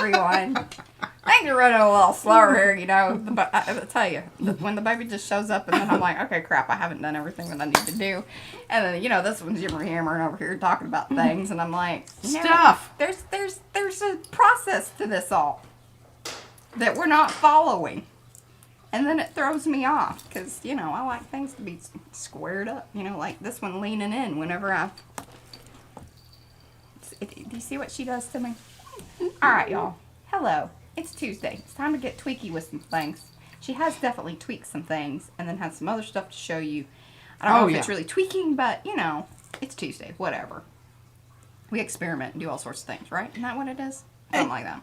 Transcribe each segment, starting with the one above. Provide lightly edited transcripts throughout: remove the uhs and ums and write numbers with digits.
everyone. Things are running a little slower here, you know. But I'll tell you, when the baby just shows up and then I'm like, okay, crap, I haven't done everything that I need to do. And then, you know, this one's hammering over here talking about things. And I'm like, stuff. There's a process to this all that we're not following. And then it throws me off because, you know, I like things to be squared up. You know, like this one leaning in whenever I... Do you see what she does to me? All right, y'all. Hello. It's Tuesday. It's time to get tweaky with some things. She has definitely tweaked some things and then has some other stuff to show you. I don't know if it's really tweaking, but, you know, it's Tuesday. Whatever. We experiment and do all sorts of things, right? Isn't that what it is? Something like that.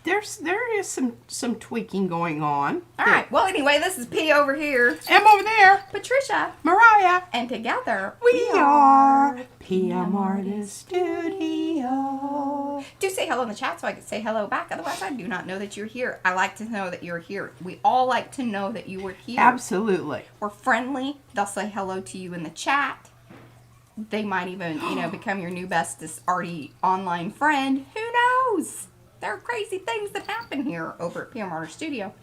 There is some tweaking going on. All right. Well, anyway, this is P over here. M over there. Patricia. Mariah. And together we are PM Artist Studio. Do say hello in the chat so I can say hello back. Otherwise, I do not know that you're here. I like to know that you're here. We all like to know that you were here. Absolutely. We're friendly. They'll say hello to you in the chat. They might even, you know, become your new bestest arty online friend. Who knows? There are crazy things that happen here over at PM Artist Studio.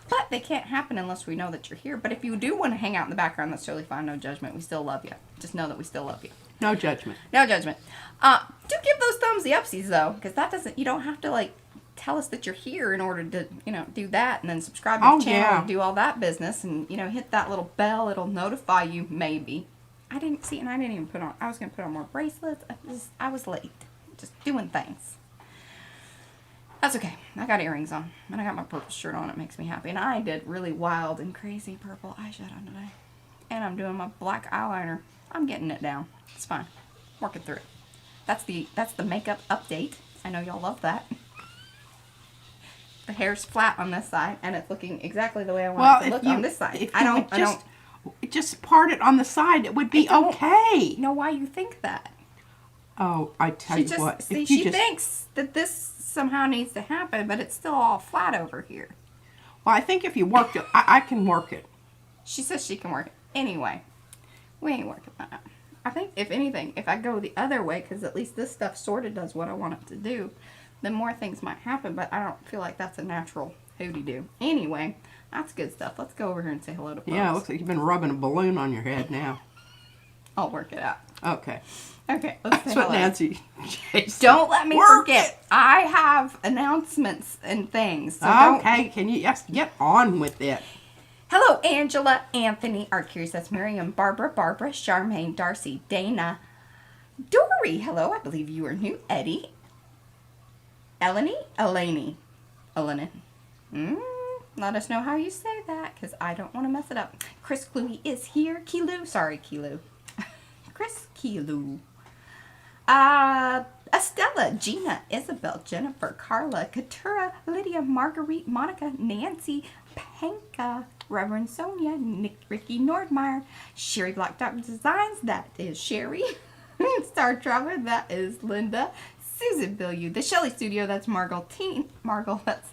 But they can't happen unless we know that you're here. But if you do want to hang out in the background, that's totally fine. No judgment. We still love you. Just know that we still love you. No judgment. No judgment. Do give those thumbsy upsies, though. Because that doesn't, you don't have to, like, tell us that you're here in order to, you know, do that. And then subscribe to the channel and do all that business. And, you know, hit that little bell. It'll notify you, maybe. I didn't see, and I didn't even put on, I was going to put on more bracelets. I was late. Just doing things. That's okay. I got earrings on. And I got my purple shirt on. It makes me happy. And I did really wild and crazy purple eyeshadow today. And I'm doing my black eyeliner. I'm getting it down. It's fine. Working through it. That's the makeup update. I know y'all love that. The hair's flat on this side. And it's looking exactly the way I want it to look on this side. I don't just part it on the side. It would be okay. Know why you think that? Oh, I tell you what. See, she thinks that this somehow needs to happen, but it's still all flat over here. Well, I think if you worked it, I can work it. She says she can work it. Anyway, we ain't working that. I think, if anything, if I go the other way, because at least this stuff sort of does what I want it to do, then more things might happen, but I don't feel like that's a natural hooty-doo. Anyway, that's good stuff. Let's go over here and say hello to folks. Yeah, it looks like you've been rubbing a balloon on your head now. I'll work it out. Okay. Okay, let's say That's what hello. Nancy. Don't let me forget. I have announcements and things. So okay, can you just get on with it? Hello, Angela, Anthony, Art Curious, that's Miriam, Barbara, Charmaine, Darcy, Dana, Dory. Hello, I believe you are new. Eddie, Eleni. Let us know how you say that, because I don't want to mess it up. Chris Cluey is here. Kilu. Chris Kilu. Estella, Gina, Isabel, Jennifer, Carla, Katura, Lydia, Marguerite, Monica, Nancy, Panka, Reverend Sonia, Ricky Nordmeyer, Sherry Black Dot Designs, that is Sherry, Star Traveler, that is Linda, Susan Billieu, the Shelley Studio, that's Margot, that's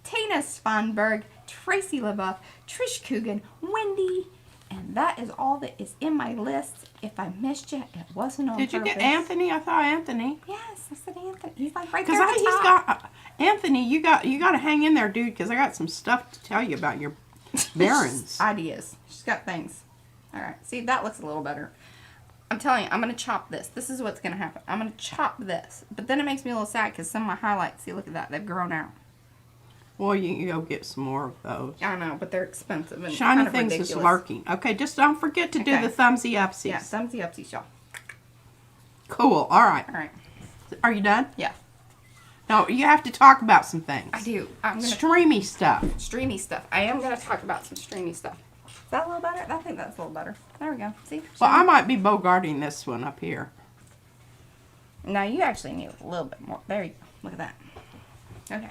Tana Svanberg, Tracy LaBeouf, Trish Coogan, Wendy, and that is all that is in my list. If I missed you, it wasn't on purpose. Did you get Anthony? I thought Anthony. Yes, I said Anthony. He's like right there at the he's top. got Anthony. You got to hang in there, dude, because I got some stuff to tell you about your barons. Ideas. She's got things. All right. See, that looks a little better. I'm telling you, I'm going to chop this. This is what's going to happen. I'm going to chop this. But then it makes me a little sad because some of my highlights, see, look at that. They've grown out. Well, you can go get some more of those. I know, but they're expensive and Shiny kind of things ridiculous. is lurking. Okay, just don't forget to do the thumbsy upsies. Yeah, thumbsy upsies, y'all. Cool. All right. All right. Are you done? Yeah. No, you have to talk about some things. I do. Streamy stuff. Streamy stuff. I am going to talk about some streamy stuff. Is that a little better? I think that's a little better. There we go. See? Well, I might be bogarting this one up here. Now, you actually need a little bit more. There you go. Look at that. Okay.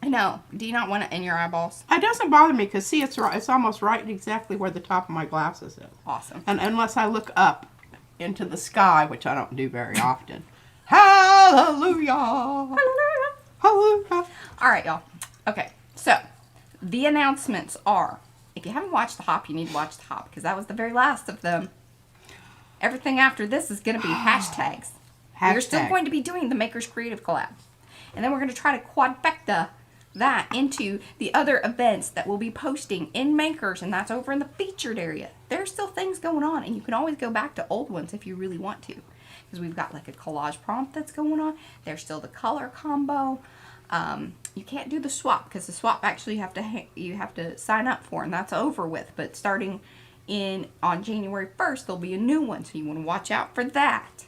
I know. Do you not want it in your eyeballs? It doesn't bother me because, see, it's right. It's almost right exactly where the top of my glasses is. Awesome. And unless I look up into the sky, which I don't do very often. Hallelujah! Hallelujah! Hallelujah! All right, y'all. Okay, so the announcements are, if you haven't watched the Hop, you need to watch the Hop because that was the very last of them. Everything after this is going to be hashtags. We're still going to be doing the Makers Creative Collab. And then we're going to try to quadfecta that into the other events that we'll be posting in Makers, and that's over in the featured area. There's still things going on, and you can always go back to old ones if you really want to, because we've got like a collage prompt that's going on. There's still the color combo. You can't do the swap, because the swap actually you have to sign up for, and that's over with. But starting on January 1st, there'll be a new one, so you want to watch out for that.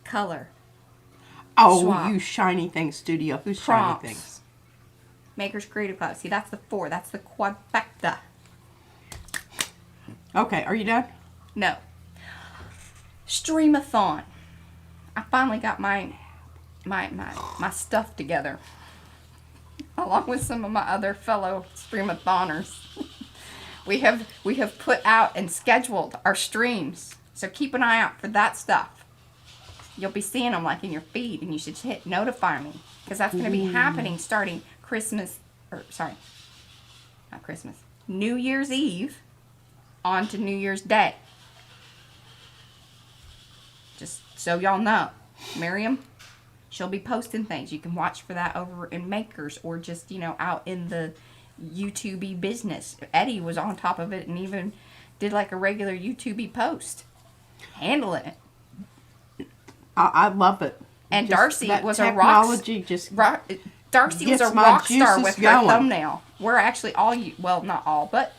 Color. Oh, Swap. you Shiny Things Studio. Who's Prompts. Shiny Things? Makers Creative Cloud. See, that's the 4. That's the quadfecta. Okay, are you done? No. Streamathon. I finally got my stuff together, along with some of my other fellow Streamathoners. we have put out and scheduled our streams, so keep an eye out for that stuff. You'll be seeing them like in your feed, and you should hit notify me, because that's going to be happening starting New Year's Eve on to New Year's Day. Just so y'all know, Miriam, she'll be posting things. You can watch for that over in Makers, or just, out in the YouTube-y business. Eddie was on top of it and even did like a regular YouTube-y post. Handling it. I love it. And just Darcy was a Darcy was a rock star with her thumbnail. We're actually all, well, not all, but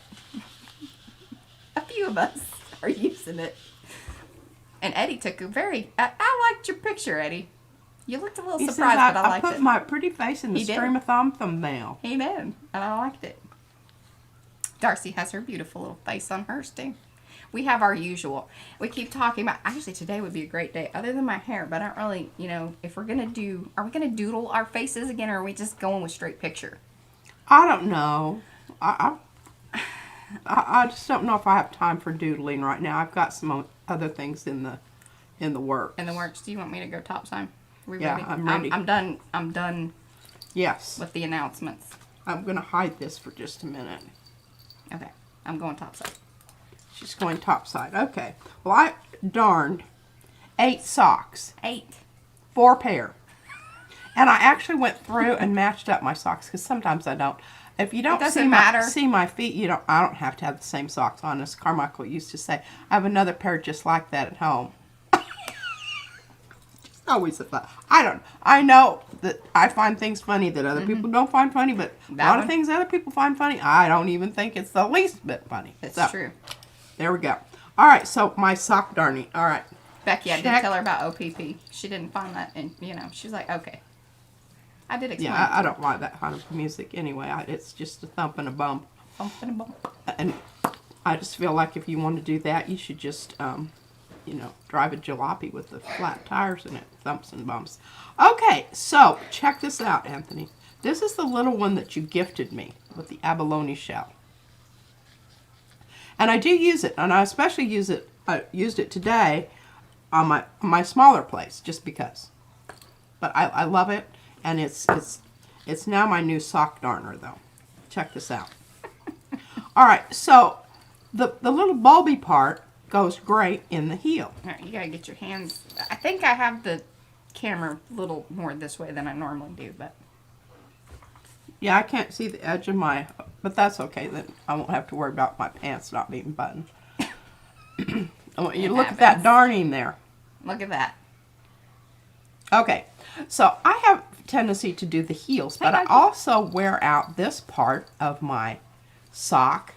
a few of us are using it. And Eddie took I liked your picture, Eddie. You looked a little surprised, but I liked it. I put my pretty face in the Streamathon thumbnail. He did, and I liked it. Darcy has her beautiful little face on hers, too. We have our usual. We keep talking about, actually today would be a great day, other than my hair, but I don't really, if we're going to are we going to doodle our faces again, or are we just going with straight picture? I don't know. I just don't know if I have time for doodling right now. I've got some other things in the works. In the works. Do you want me to go topside? Yeah, I'm ready. I'm done. I'm done. Yes. With the announcements. I'm going to hide this for just a minute. Okay. I'm going topside. She's going topside. Okay. Well, I darned 8 socks. 4 pair. And I actually went through and matched up my socks, because sometimes I don't. If you don't see my feet, I don't have to have the same socks on. As Carmichael used to say, I have another pair just like that at home. Just always a fun. I know that I find things funny that other people don't find funny, but a lot of things other people find funny, I don't even think it's the least bit funny. That's true. There we go. All right, so my sock darning. All right. Becky, I did tell her about OPP. She didn't find that, and she's like, okay. I did explain. Yeah, I don't like that kind of music anyway. It's just a thump and a bump. Thump and a bump. And I just feel like if you want to do that, you should just, drive a jalopy with the flat tires in it. Thumps and bumps. Okay, so check this out, Anthony. This is the little one that you gifted me with the abalone shell. And I do use it, and I especially used it today on my smaller place, just because. But I love it, and it's now my new sock darner, though. Check this out. All right, so the little bulby part goes great in the heel. All right, you gotta get your hands. I think I have the camera a little more this way than I normally do, but. Yeah, I can't see the edge of but that's okay. Then I won't have to worry about my pants not being buttoned. I want you to look at that darning there. Look at that. Okay, so I have a tendency to do the heels, but I also wear out this part of my sock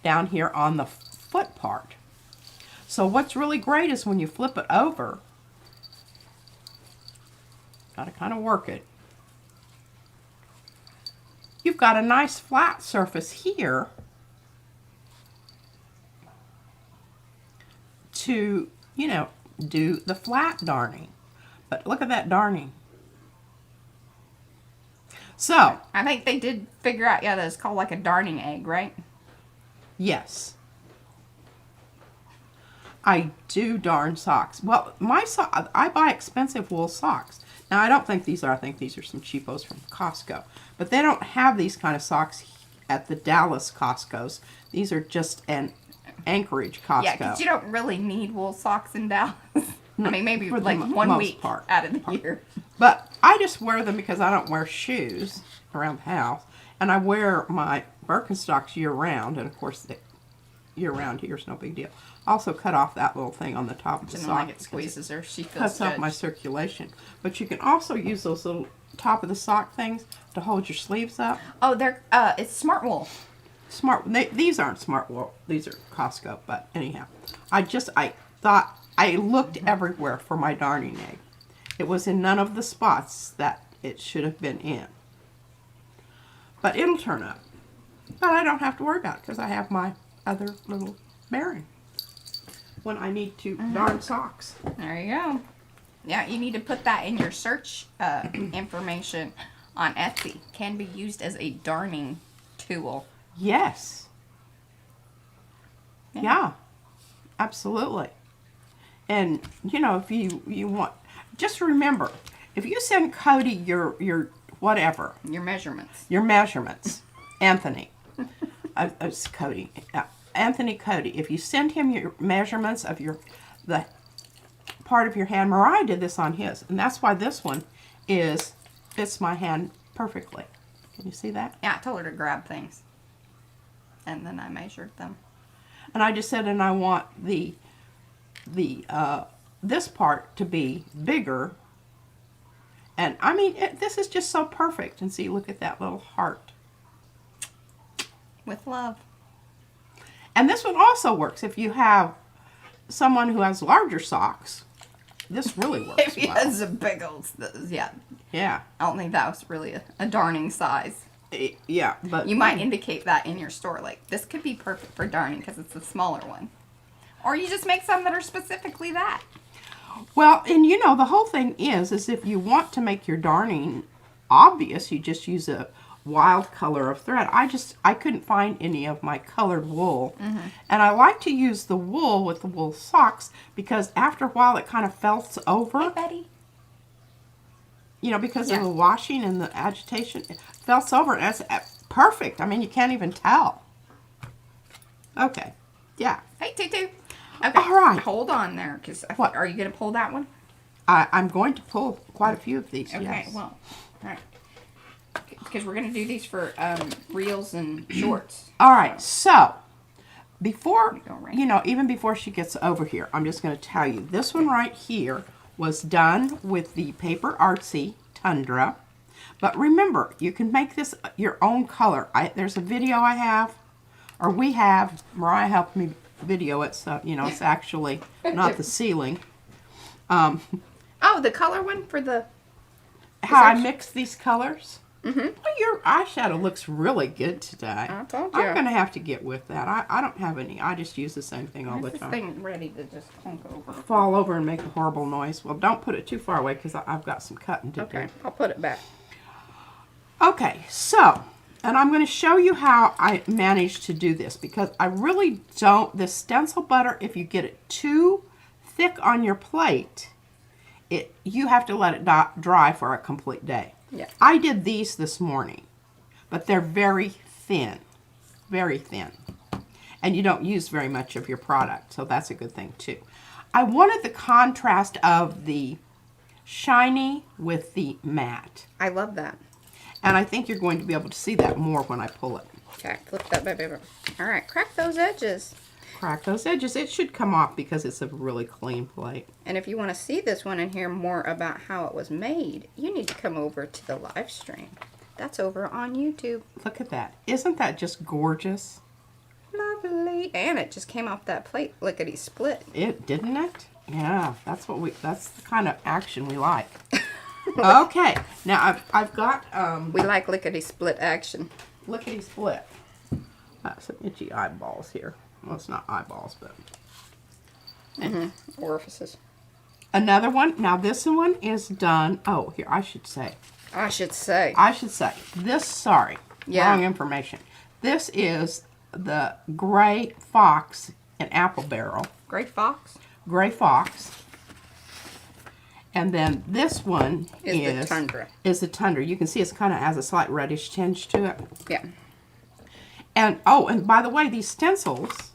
down here on the foot part. So what's really great is when you flip it over, got to kind of work it. You've got a nice flat surface here to, do the flat darning. But look at that darning. So. I think they did figure out, that it's called like a darning egg, right? Yes. I do darn socks. Well, I buy expensive wool socks. Now, I don't think these are, I think these are some cheapos from Costco. But they don't have these kind of socks at the Dallas Costco's. These are just an Anchorage Costco. Yeah, because you don't really need wool socks in Dallas. No, I mean, maybe for like the 1 week part. out of the year. But I just wear them because I don't wear shoes around the house. And I wear my Birkenstocks year-round. And, of course, year-round here's no big deal. Also cut off that little thing on the top of the sock. Like it squeezes her. She feels cuts off my circulation. But you can also use those little top of the sock things to hold your sleeves up. Oh, it's Smart Wool. These aren't Smart Wool. These are Costco. But anyhow, I thought I looked everywhere for my darning egg. It was in none of the spots that it should have been in. But it'll turn up. But I don't have to worry about it because I have my other little baren when I need to darn socks. There you go. Yeah, you need to put that in your search information on Etsy. Can be used as a darning tool. Yes. Yeah. Absolutely. And, you know, if you want, just remember, if you send Cody your whatever. Your measurements. Anthony. It's Cody. Anthony Cody. If you send him your measurements of the part of your hand, Mariah did this on his. And that's why this one fits my hand perfectly. Can you see that? Yeah, I told her to grab things. And then I measured them. And I just said, and I want this part to be bigger. And I mean, this is just so perfect. And see, look at that little heart. With love. And this one also works if you have someone who has larger socks. This really works. If he has a big old, yeah. Yeah. I don't think that was really a darning size. Yeah, but you might indicate that in your store, like this could be perfect for darning because it's a smaller one, or you just make some that are specifically that. Well, and you know the whole thing is if you want to make your darning obvious, you just use a wild color of thread. I couldn't find any of my colored wool, and I like to use the wool with the wool socks because after a while it kind of felts over. Hey, Betty. You know, because of the washing and the agitation, it felts over. And that's perfect. I mean, you can't even tell. Okay. Yeah. Hey, Tutu. Okay. All right. Hold on there, because are you going to pull that one? I'm going to pull quite a few of these. Okay. Yes. Well, all right. Because we're going to do these for reels and shorts. All right. So before even before she gets over here, I'm just going to tell you this one right here was done with the Paper Artsy Tundra. But remember, you can make this your own color. There's a video I have, or we have. Mariah helped me video it, so, you know, it's actually not the ceiling. Oh, the color one for the... How I mix these colors? Well, your eyeshadow looks really good today. I told you. I'm going to have to get with that. I don't have any. I just use the same thing all the time. This thing ready to just honk over. Fall over and make a horrible noise. Well, don't put it too far away because I've got some cutting to do. Okay, I'll put it back. Okay, so, and I'm going to show you how I managed to do this because I really don't, this stencil butter, if you get it too thick on your plate, you have to let it dry for a complete day. Yeah. I did these this morning, but they're very thin, and you don't use very much of your product, so that's a good thing too. I wanted the contrast of the shiny with the matte. I love that. And I think you're going to be able to see that more when I pull it. Okay, flip that baby over. All right, crack those edges. Crack those edges. It should come off because it's a really clean plate. And if you want to see this one and hear more about how it was made, you need to come over to the live stream. That's over on YouTube. Look at that. Isn't that just gorgeous? Lovely. And it just came off that plate lickety split. It didn't it? Yeah, that's the kind of action we like. Okay, now I've got we like lickety split action. Lickety split. Some itchy eyeballs here. Well, it's not eyeballs, but Orifices. Another one. Now this one is done. Oh, here I should say. This. Sorry, wrong information. This is the Gray Fox and Apple Barrel. Gray Fox. Gray Fox. And then this one is the Tundra. The Tundra. You can see it's kind of has a slight reddish tinge to it. Yeah. And and by the way, these stencils.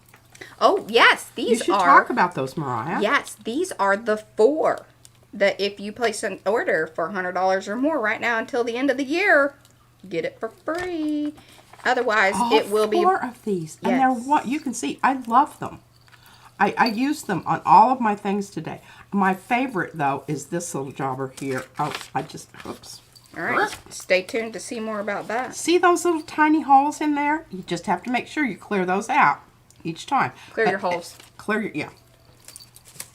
Oh yes, these are. You should talk about those, Mariah. Yes, these are the 4 that if you place an order for $100 or more right now until the end of the year, you get it for free. Otherwise, it will be... 4 of these. Yes. And they're what you can see. I love them. I use them on all of my things today. My favorite, though, is this little jobber here. Oh, oops. All right, stay tuned to see more about that. See those little tiny holes in there? You just have to make sure you clear those out each time. Clear your holes. Clear your, yeah.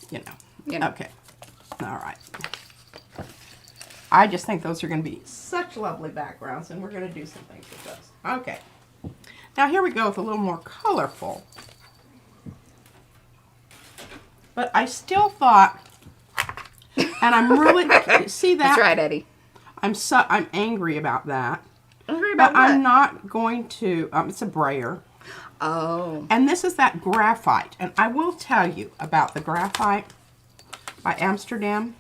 You know. Okay. All right. I just think those are going to be such lovely backgrounds, and we're going to do some things with those. Okay. Now here we go with a little more colorful. But I still thought, and I'm really, see that? That's right, Eddie. I'm angry about that. Angry about but what? I'm not going to, it's a brayer. Oh. And this is that graphite. And I will tell you about the graphite by Amsterdam.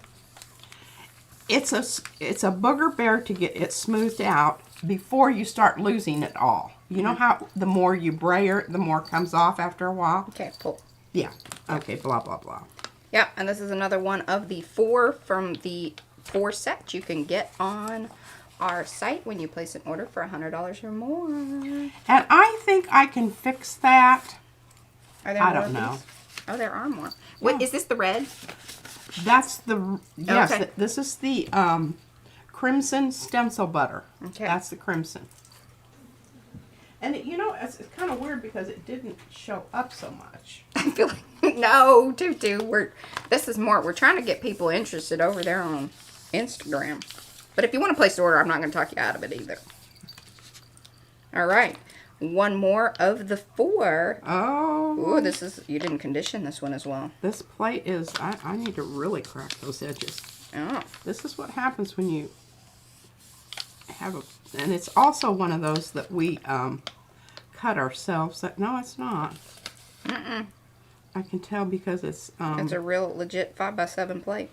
It's a booger bear to get it smoothed out before you start losing it all. You know how the more you brayer, the more comes off after a while? Okay, pull. Yeah. Okay, blah, blah, blah. Yeah, and this is another one of the 4 from the 4 sets you can get on our site when you place an order for $100 or more. And I think I can fix that. Are there I more don't know. These? Oh, there are more. Wait, is this the red? That's the, yes, Okay. this is the crimson stencil butter. Okay. That's the crimson. And you know, it's kind of weird because it didn't show up so much. I feel like, no, Tutu, we're trying to get people interested over there on Instagram. But if you want to place the order, I'm not going to talk you out of it either. All right. One more of the 4. Oh. Ooh, this is, you didn't condition this one as well. This plate is, I need to really crack those edges. Oh. This is what happens when you have a, and it's also one of those that we cut ourselves. No, it's not. Mm-mm. I can tell because it's... It's a real legit 5x7 plate.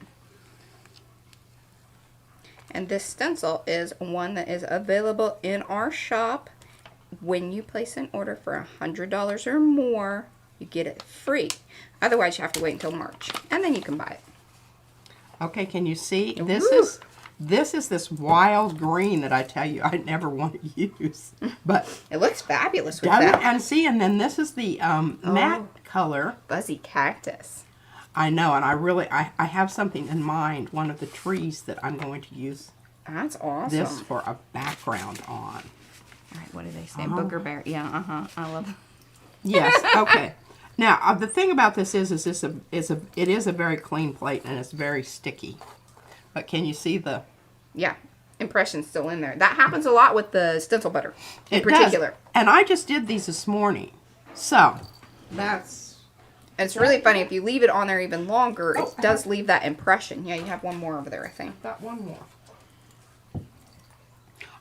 And this stencil is one that is available in our shop. When you place an order for $100 or more, you get it free. Otherwise, you have to wait until March, and then you can buy it. Okay, can you see? Woo! This is this wild green that I tell you I never want to use. But it looks fabulous with that. And see, and then this is the matte color. Fuzzy cactus. I know, and I have something in mind, one of the trees that I'm going to use. That's awesome. This for a background on. All right, what do they say? Booger bear. Yeah, I love it. Yes, okay. Now, the thing about this is it is a very clean plate, and it's very sticky. But can you see the... Yeah, impression's still in there. That happens a lot with the stencil butter in particular. Does. And I just did these this morning. So, that's... And it's really funny. If you leave it on there even longer, it does leave that impression. Yeah, you have one more over there, I think. Got one more.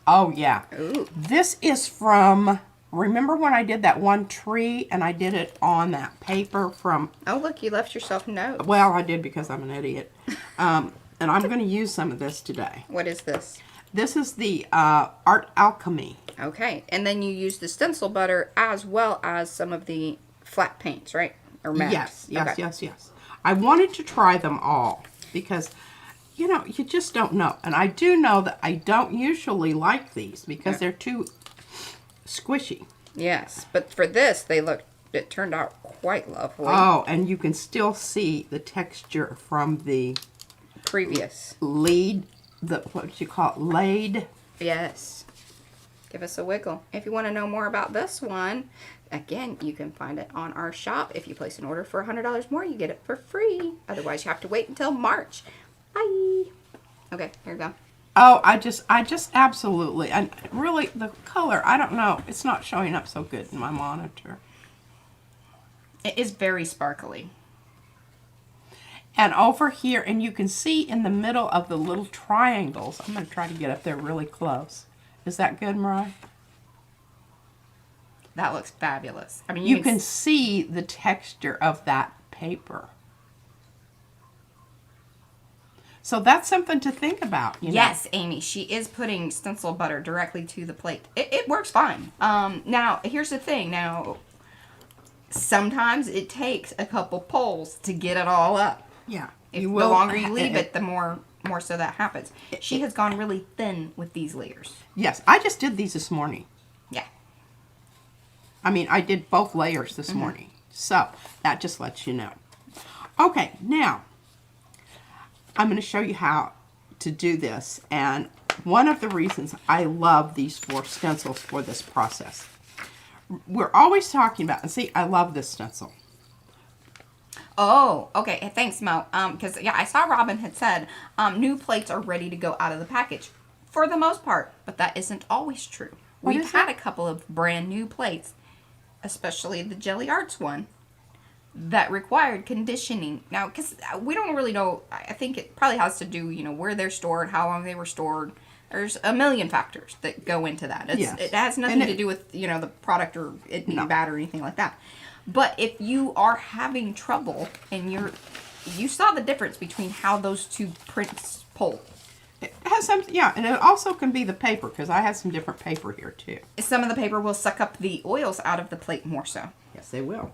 Oh, yeah. Ooh. This is from... Remember when I did that one tree and I did it on that paper from... Oh, look, you left yourself notes. Well, I did because I'm an idiot. And I'm going to use some of this today. What is this? This is the Art Alchemy. Okay. And then you use the stencil butter as well as some of the flat paints, right? Or matte. Yes, yes, okay. yes. I wanted to try them all because, you know, you just don't know. And I do know that I don't usually like these because they're too squishy. Yes, but for this, it turned out quite lovely. Oh, and you can still see the texture from the previous what do you call it, laid? Yes. Give us a wiggle. If you want to know more about this one, again, you can find it on our shop. If you place an order for $100 more, you get it for free. Otherwise, you have to wait until March. Bye. Okay, here we go. Oh, I just absolutely, and really the color, I don't know, it's not showing up so good in my monitor. It is very sparkly. And over here, and you can see in the middle of the little triangles, I'm going to try to get up there really close. Is that good, Mariah? That looks fabulous. I mean, you can see the texture of that paper. So that's something to think about. You know? Yes, Amy, she is putting stencil butter directly to the plate. It works fine. Now, here's the thing. Now, sometimes it takes a couple pulls to get it all up. Yeah. The longer you leave it, the more so that happens. She has gone really thin with these layers. Yes, I just did these this morning. Yeah. I mean, I did both layers this morning. So, that just lets you know. Okay, now, I'm going to show you how to do this. And one of the reasons I love these 4 stencils for this process. We're always talking about, and see, I love this stencil. Oh, okay. Thanks, Mo. Because, yeah, I saw Robin had said new plates are ready to go out of the package for the most part, but that isn't always true. We've had a couple of brand new plates, especially the Gelli Arts one, that required conditioning. Now, because we don't really know, I think it probably has to do, you know, where they're stored, how long they were stored. There's a million factors that go into that. It has nothing to do with, you know, the product or it being bad or anything like that. But if you are having trouble and you saw the difference between how those 2 prints pull. It has some, yeah, and it also can be the paper, because I have some different paper here too. Some of the paper will suck up the oils out of the plate more so. Yes, they will.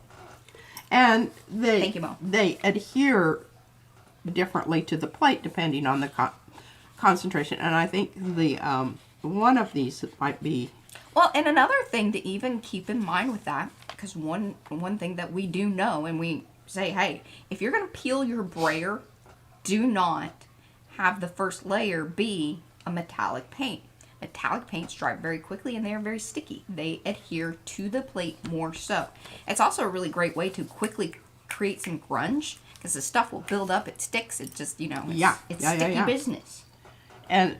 And Thank you, Mo. They adhere differently to the plate depending on the concentration. And I think the one of these might be... Well, and another thing to even keep in mind with that, because one thing that we do know, and we say, hey, if you're going to peel your brayer, do not have the first layer be a metallic paint. Metallic paints dry very quickly and they are very sticky. They adhere to the plate more so. It's also a really great way to quickly create some grunge because the stuff will build up, it sticks, it just, you know, it's sticky business. And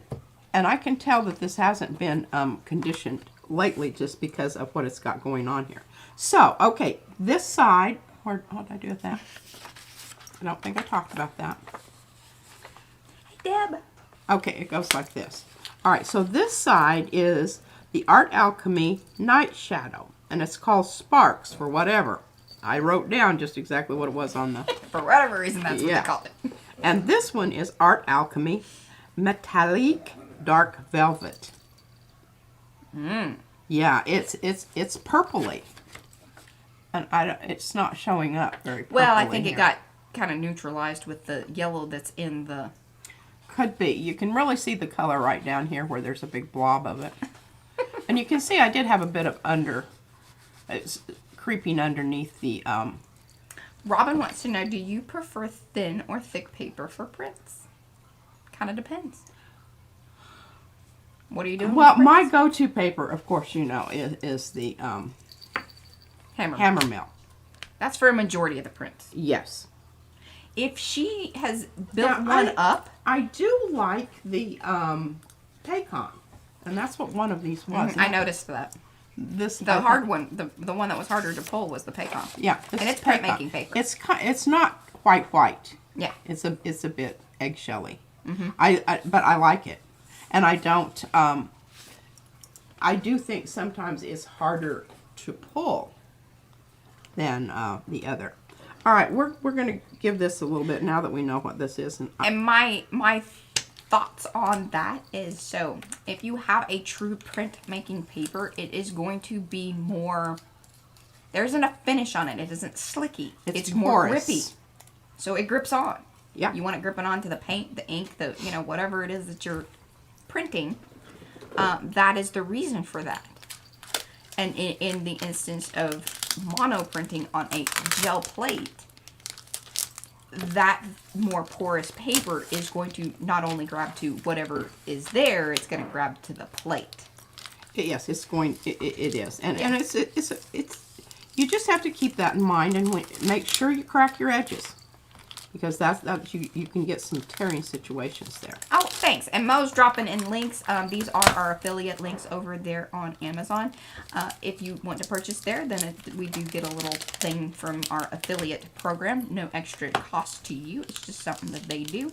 I can tell that this hasn't been conditioned lately just because of what it's got going on here. So, okay, this side, what did I do with that? I don't think I talked about that. Deb. Okay, it goes like this. All right, so this side is the Art Alchemy Night Shadow, and it's called Sparks for whatever. I wrote down just exactly what it was on the... For whatever reason, that's what they called it. And this one is Art Alchemy Metallic Dark Velvet. Yeah, it's purpley, and it's not showing up very purpley. Well, I think it got kind of neutralized with the yellow that's in the... Could be. You can really see the color right down here where there's a big blob of it. And you can see I did have a bit of it's creeping underneath the... Robin wants to know, do you prefer thin or thick paper for prints? Kind of depends. What are you doing? Well, my go-to paper, of course, you know, is the Hammer Mill. That's for a majority of the prints. Yes. If she has built one up... I do like the Paycon, and that's what one of these was. I noticed that. The hard one, the one that was harder to pull was the Paycon. Yeah. And it's printmaking paper. It's not quite white. Yeah. It's a bit eggshelly. But I like it. And I don't, I do think sometimes it's harder to pull than the other. All right, we're going to give this a little bit now that we know what this is. And my thoughts on that is, so if you have a true printmaking paper, it is going to be more, there isn't a finish on it. It isn't slicky. It's more grippy. So it grips on. Yeah. You want it gripping onto the paint, the ink, the, you know, whatever it is that you're printing. That is the reason for that. And in the instance of mono printing on a gel plate, that more porous paper is going to not only grab to whatever is there, it's going to grab to the plate. Yes, it's going. It is, and it's you just have to keep that in mind and make sure you crack your edges, because that's you can get some tearing situations there. Oh, thanks. And Mo's dropping in links. These are our affiliate links over there on Amazon. If you want to purchase there, then we do get a little thing from our affiliate program. No extra cost to you. It's just something that they do.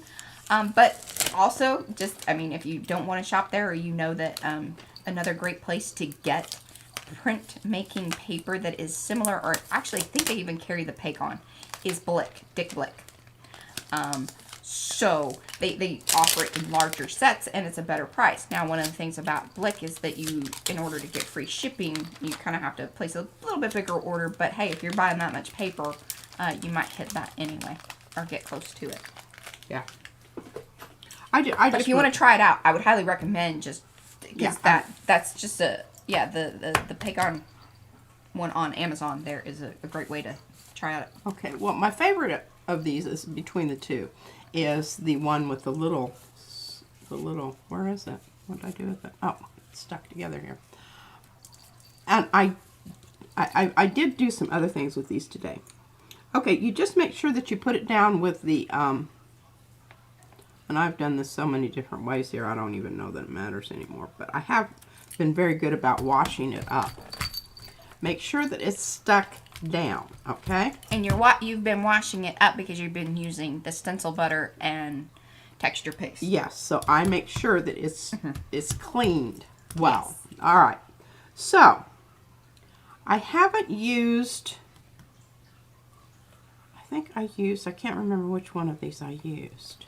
But also, just, I mean, if you don't want to shop there, or you know that another great place to get printmaking paper that is similar, or actually I think they even carry the Paycon, is Dick Blick. So they offer it in larger sets, and it's a better price. Now, one of the things about Blick is that you, in order to get free shipping, you kind of have to place a little bit bigger order. But hey, if you're buying that much paper, you might hit that anyway, or get close to it. Yeah. But if you want to try it out, I would highly recommend just because that's just the Pagan one on Amazon there is a great way to try out. Okay, well, my favorite of these is between the two is the one with the little, where is it? What did I do with it? Oh, it's stuck together here. And I did do some other things with these today. Okay, you just make sure that you put it down with the, and I've done this so many different ways here, I don't even know that it matters anymore, but I have been very good about washing it up. Make sure that it's stuck down, okay? And you've been washing it up because you've been using the stencil butter and texture paste. Yes, so I make sure that it's cleaned well. Yes. All right. So, I haven't used, I can't remember which one of these I used.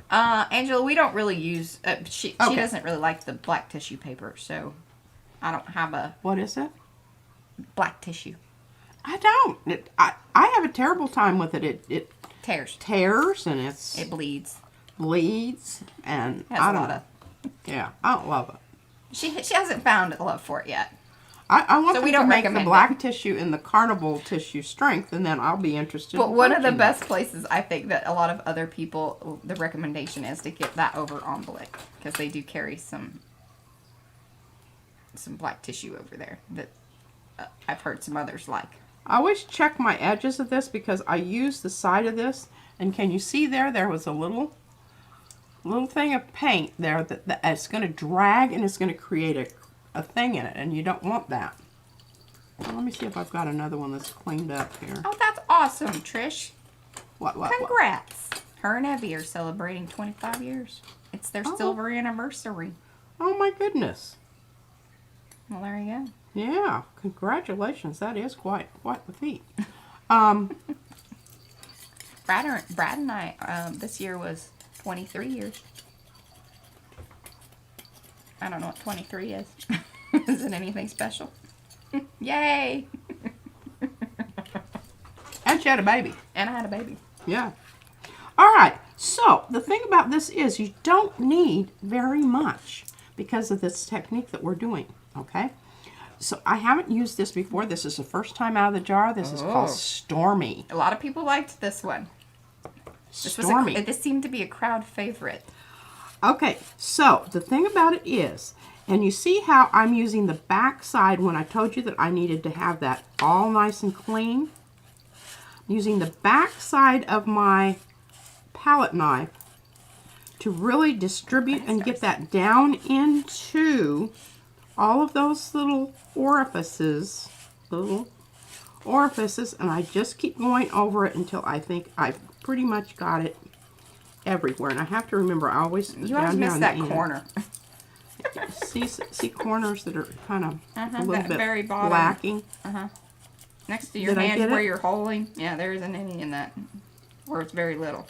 Angela, we don't really use, she doesn't really like the black tissue paper, so I don't have a... What is it? Black tissue. I don't. I have a terrible time with it. It tears. Tears and it bleeds. Bleeds and I don't know. Yeah, I don't love it. She hasn't found a love for it yet. I want them to make the black tissue in the carnival tissue strength, and then I'll be interested. But one of the best places I think that a lot of other people, the recommendation is to get that over on Blick, because they do carry some black tissue over there that I've heard some others like. I always check my edges of this because I use the side of this, and can you see there was a little thing of paint there that it's going to drag and it's going to create a thing in it, and you don't want that. Well, let me see if I've got another one that's cleaned up here. Oh, that's awesome, Trish. What? Congrats. Her and Evie are celebrating 25 years. It's their silver anniversary. Oh my goodness. Well, there you go. Yeah, congratulations. That is quite the feat. Brad and I, this year was 23 years. I don't know what 23 is. Is it anything special? Yay! And she had a baby. And I had a baby. Yeah. All right. So, the thing about this is you don't need very much because of this technique that we're doing. Okay? So, I haven't used this before. This is the first time out of the jar. This is called Stormy. A lot of people liked this one. Stormy. This seemed to be a crowd favorite. Okay, so the thing about it is, and you see how I'm using the back side when I told you that I needed to have that all nice and clean? I'm using the back side of my palette knife to really distribute and get that down into all of those little orifices, and I just keep going over it until I think I've pretty much got it everywhere. And I have to remember, I always miss that corner. see corners that are kind of a little bit very bottom. lacking. Next to your hand where you're holding. Yeah, there isn't any in that where it's very little.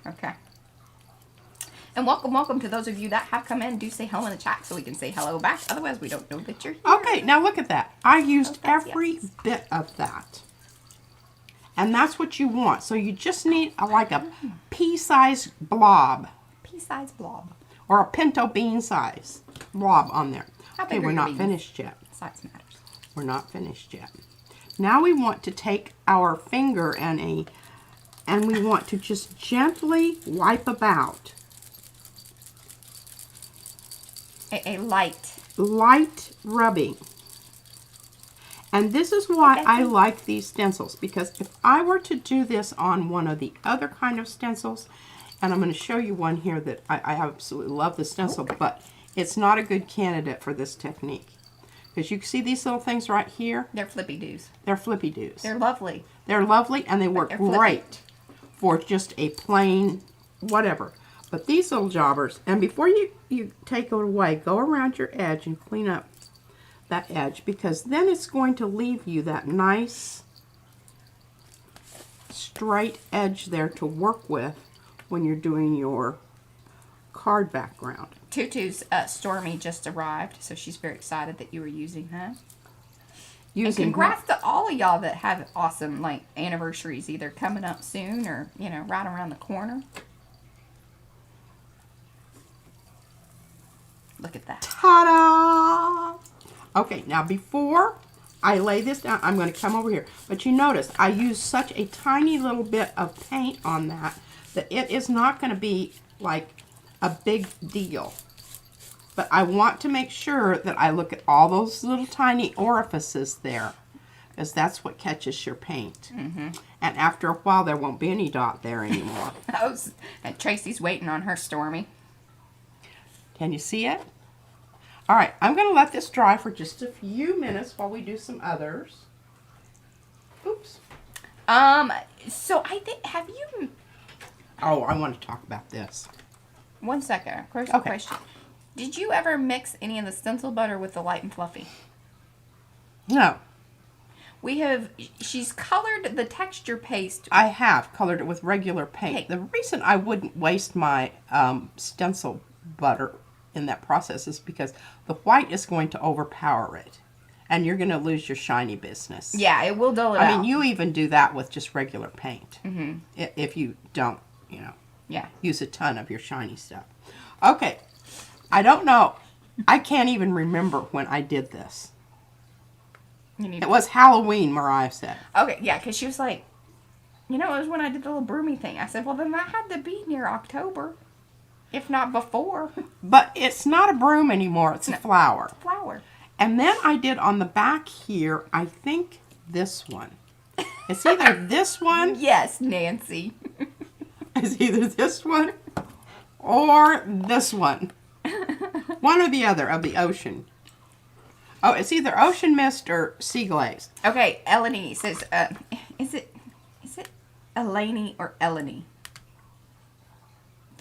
Okay. And welcome to those of you that have come in. Do say hello in the chat so we can say hello back. Otherwise, we don't know that you're here. Okay, now look at that. I used every bit of that. And that's what you want. So you just need like a pea-sized blob. Pea-sized blob. Or a pinto bean size blob on there. Okay, we're not finished yet. Size matters. We're not finished yet. Now we want to take our finger and we want to just gently wipe about. A light rubbing. And this is why I like these stencils, because if I were to do this on one of the other kind of stencils, and I'm going to show you one here that I absolutely love the stencil, but it's not a good candidate for this technique. Because you can see these little things right here? They're flippy-doos. They're flippy-doos. They're lovely. They're lovely, and they work great for just a plain whatever. But these little jobbers, and before you take it away, go around your edge and clean up that edge, because then it's going to leave you that nice straight edge there to work with when you're doing your card background. Tutu's Stormy just arrived, so she's very excited that you were using her. using. And congrats to all of y'all that have awesome like anniversaries, either coming up soon or right around the corner. Look at that. Ta-da! Okay, now before I lay this down, I'm going to come over here. But you notice I use such a tiny little bit of paint on that it is not going to be like a big deal. But I want to make sure that I look at all those little tiny orifices there, because that's what catches your paint. Mm-hmm. And after a while, there won't be any dot there anymore. And Tracy's waiting on her Stormy. Can you see it? All right, I'm going to let this dry for just a few minutes while we do some others. Oops. So I think, have you... Oh, I want to talk about this. 1 second. First Okay. question. Did you ever mix any of the stencil butter with the light and fluffy? No. She's colored the texture paste. I have colored it with regular paint. The reason I wouldn't waste my stencil butter in that process is because the white is going to overpower it. And you're going to lose your shiny business. Yeah, it will dull it out. I mean, you even do that with just regular paint. Mm-hmm. If you don't, use a ton of your shiny stuff. Okay. I don't know. I can't even remember when I did this. It was Halloween, Mariah said. Okay, yeah, because she was like, it was when I did the little broomy thing. I said, well, then that had to be near October, if not before. But it's not a broom anymore. It's a flower. It's a flower. And then I did on the back here, I think this one. It's either this one. Yes, Nancy. It's either this one or this one. One or the other of the ocean. Oh, it's either ocean mist or sea glaze. Okay, Eleni says, is it Eleni or Eleni?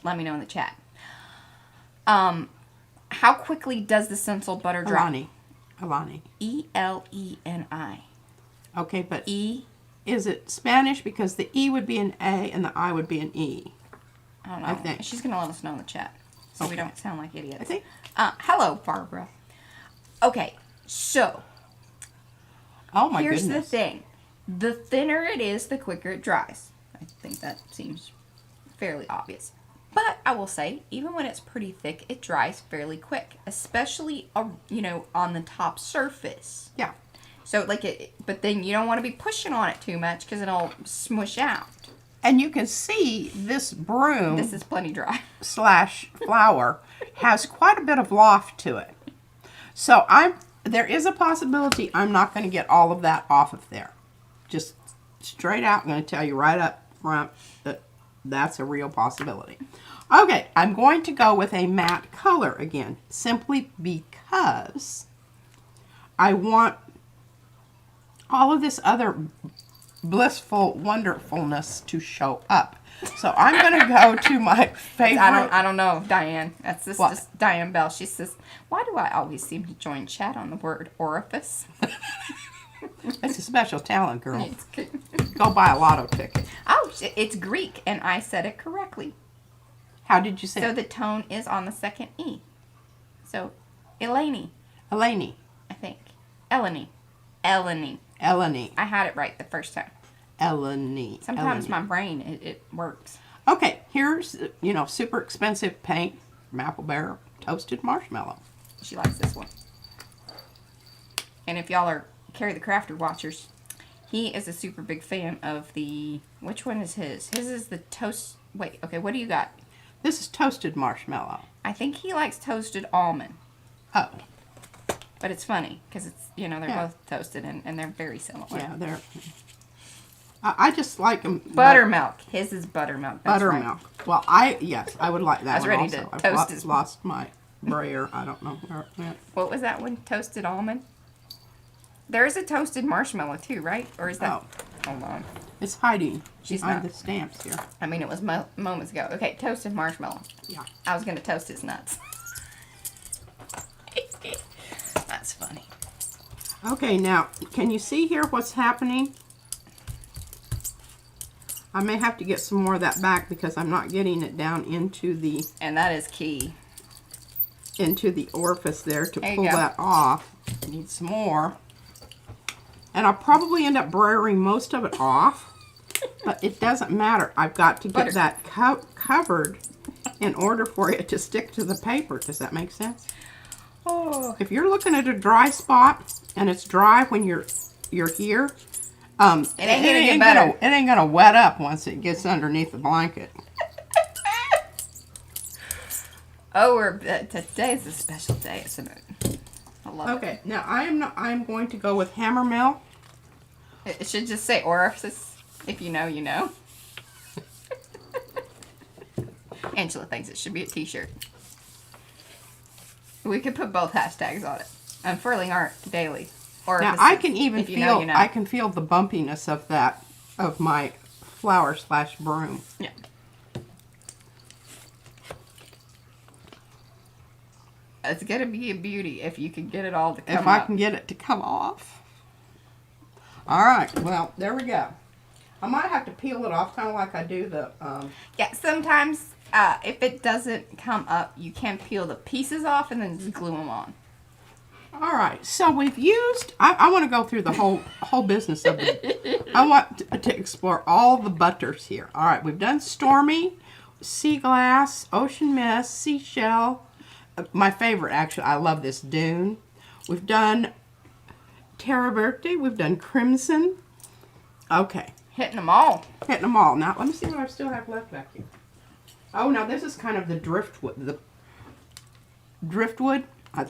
Let me know in the chat. How quickly does the stencil butter dry? Eleni. E-L-E-N-I. Okay, but is it Spanish? Because the E would be an A and the I would be an E. I don't know. I think. She's going to let us know in the chat so we don't sound like idiots. I think. Hello, Barbara. Okay, so. Oh, my goodness. Here's the thing. The thinner it is, the quicker it dries. I think that seems fairly obvious. But I will say, even when it's pretty thick, it dries fairly quick, especially, on the top surface. Yeah. So, but then you don't want to be pushing on it too much because it'll smush out. And you can see this broom. This is plenty dry. / flower has quite a bit of loft to it. So there is a possibility I'm not going to get all of that off of there. Just straight out, I'm going to tell you right up front that that's a real possibility. Okay, I'm going to go with a matte color again, simply because I want all of this other blissful wonderfulness to show up. So I'm going to go to my favorite. I don't know, Diane. That's just Diane Bell. She says, why do I always seem to join chat on the word orifice? It's a special talent, girl. Go buy a lotto ticket. Oh, it's Greek, and I said it correctly. How did you say it? So the tone is on the second E. So, Eleni. Eleni. I think. Eleni. Eleni. Eleni. I had it right the first time. Eleni. Sometimes my brain, it works. Okay, here's, super expensive paint from Apple Bear, toasted marshmallow. She likes this one. And if y'all are Carrie the Crafter watchers, he is a super big fan of the, which one is his? His is the toast, wait, okay, what do you got? This is toasted marshmallow. I think he likes toasted almond. Oh. But it's funny, because it's, they're both toasted, and they're very similar. Yeah, they're, I just like them. Buttermilk. His is buttermilk. That's buttermilk. Right. Well, I would like that one. I was ready to toast I've lost my brayer. I don't know where it went. What was that one? Toasted almond? There is a toasted marshmallow too, right? Or is that... Oh. Hold on. It's hiding She's behind not. the stamps here. I mean, it was moments ago. Okay, toasted marshmallow. Yeah. I was going to toast his nuts. That's funny. Okay, now, can you see here what's happening? I may have to get some more of that back because I'm not getting it down into the... And that is key. Into the orifice there to There you pull go. that off. I need some more. And I'll probably end up brairing most of it off. But it doesn't matter. I've got to get that covered in order for it to stick to the paper. Does that make sense? Oh. If you're looking at a dry spot and it's dry when you're here, it ain't gonna wet up once it gets underneath the blanket. Oh, today's a special day, isn't it? I love it. Okay, now I'm going to go with hammer mill. It should just say orifice. If you know, you know. Angela thinks it should be a t-shirt. We could put both hashtags on it. Unfurling art daily. Now I can even feel I can feel the bumpiness of that of my flower / broom. Yeah. It's gonna be a beauty if you can get it all to come If I can get it to come off. All right. Well, there we go. I might have to peel it off, kind of like I do the. Yeah. Sometimes, if it doesn't come up, you can peel the pieces off and then just glue them on. All right. So we've used. I want to go through the whole business of it. I want to explore all the butters here. All right. We've done Stormy, Sea Glass, Ocean Mist, Seashell. My favorite, actually. I love this Dune. We've done Terra Verde. We've done Crimson. Okay. Hitting them all. Hitting them all. Now, let me see what I still have left back here. Oh, now this is kind of the driftwood.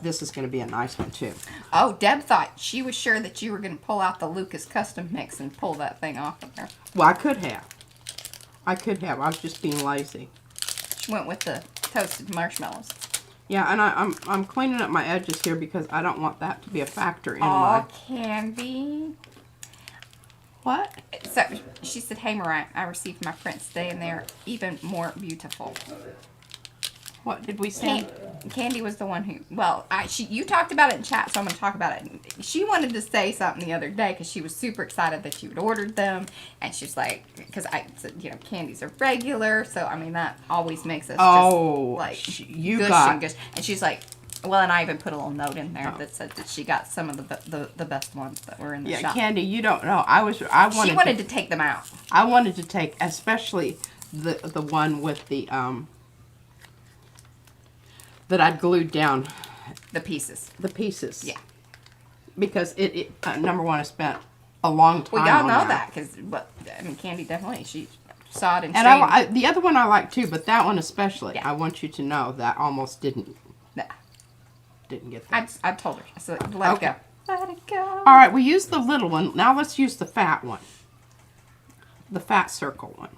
This is going to be a nice one, too. Oh, Deb thought she was sure that you were going to pull out the Lucas Custom Mix and pull that thing off of there. Well, I could have. I was just being lazy. She went with the toasted marshmallows. Yeah, and I'm cleaning up my edges here because I don't want that to be a factor in my... Candy. What? So, she said, hey, Mariah, I received my prints today, and they're even more beautiful. What did we say? Candy was the one who, well, you talked about it in chat, so I'm going to talk about it. She wanted to say something the other day because she was super excited that you had ordered them. And she's like, because I said, candies are regular, so, I mean, that always makes us just, like, and gush. And she's like, well, and I even put a little note in there that said that she got some of the best ones that were in the shop. Yeah, Candy, you don't know. She wanted to take them out. I wanted to take, especially the one with the that I'd glued down. The pieces. The pieces. Yeah. Because it number one, I spent a long time. Well, y'all know that because, Candy definitely she saw it and. And the other one I like too, but that one especially, yeah. I want you to know that almost didn't. Didn't get that. I told her. I said, let it go. Let it go. All right, we used the little one. Now let's use the fat one. The fat circle one.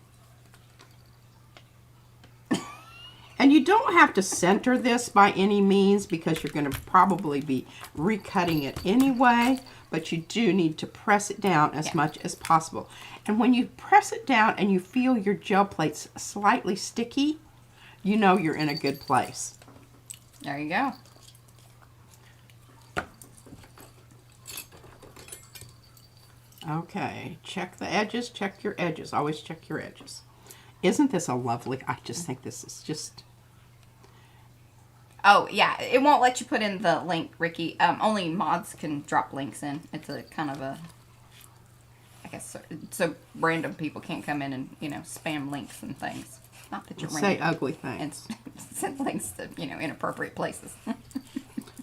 And you don't have to center this by any means because you're going to probably be recutting it anyway. But you do need to press it down as much as possible. And when you press it down and you feel your gel plates slightly sticky, you know you're in a good place. There you go. Okay, check the edges, check your edges. Always check your edges. Isn't this a lovely, I just think this is just... Oh, yeah, it won't let you put in the link, Ricky. Only mods can drop links in. It's a kind of a, I guess, so random people can't come in and, spam links and things. Not that you're say ugly things. And send links to, inappropriate places.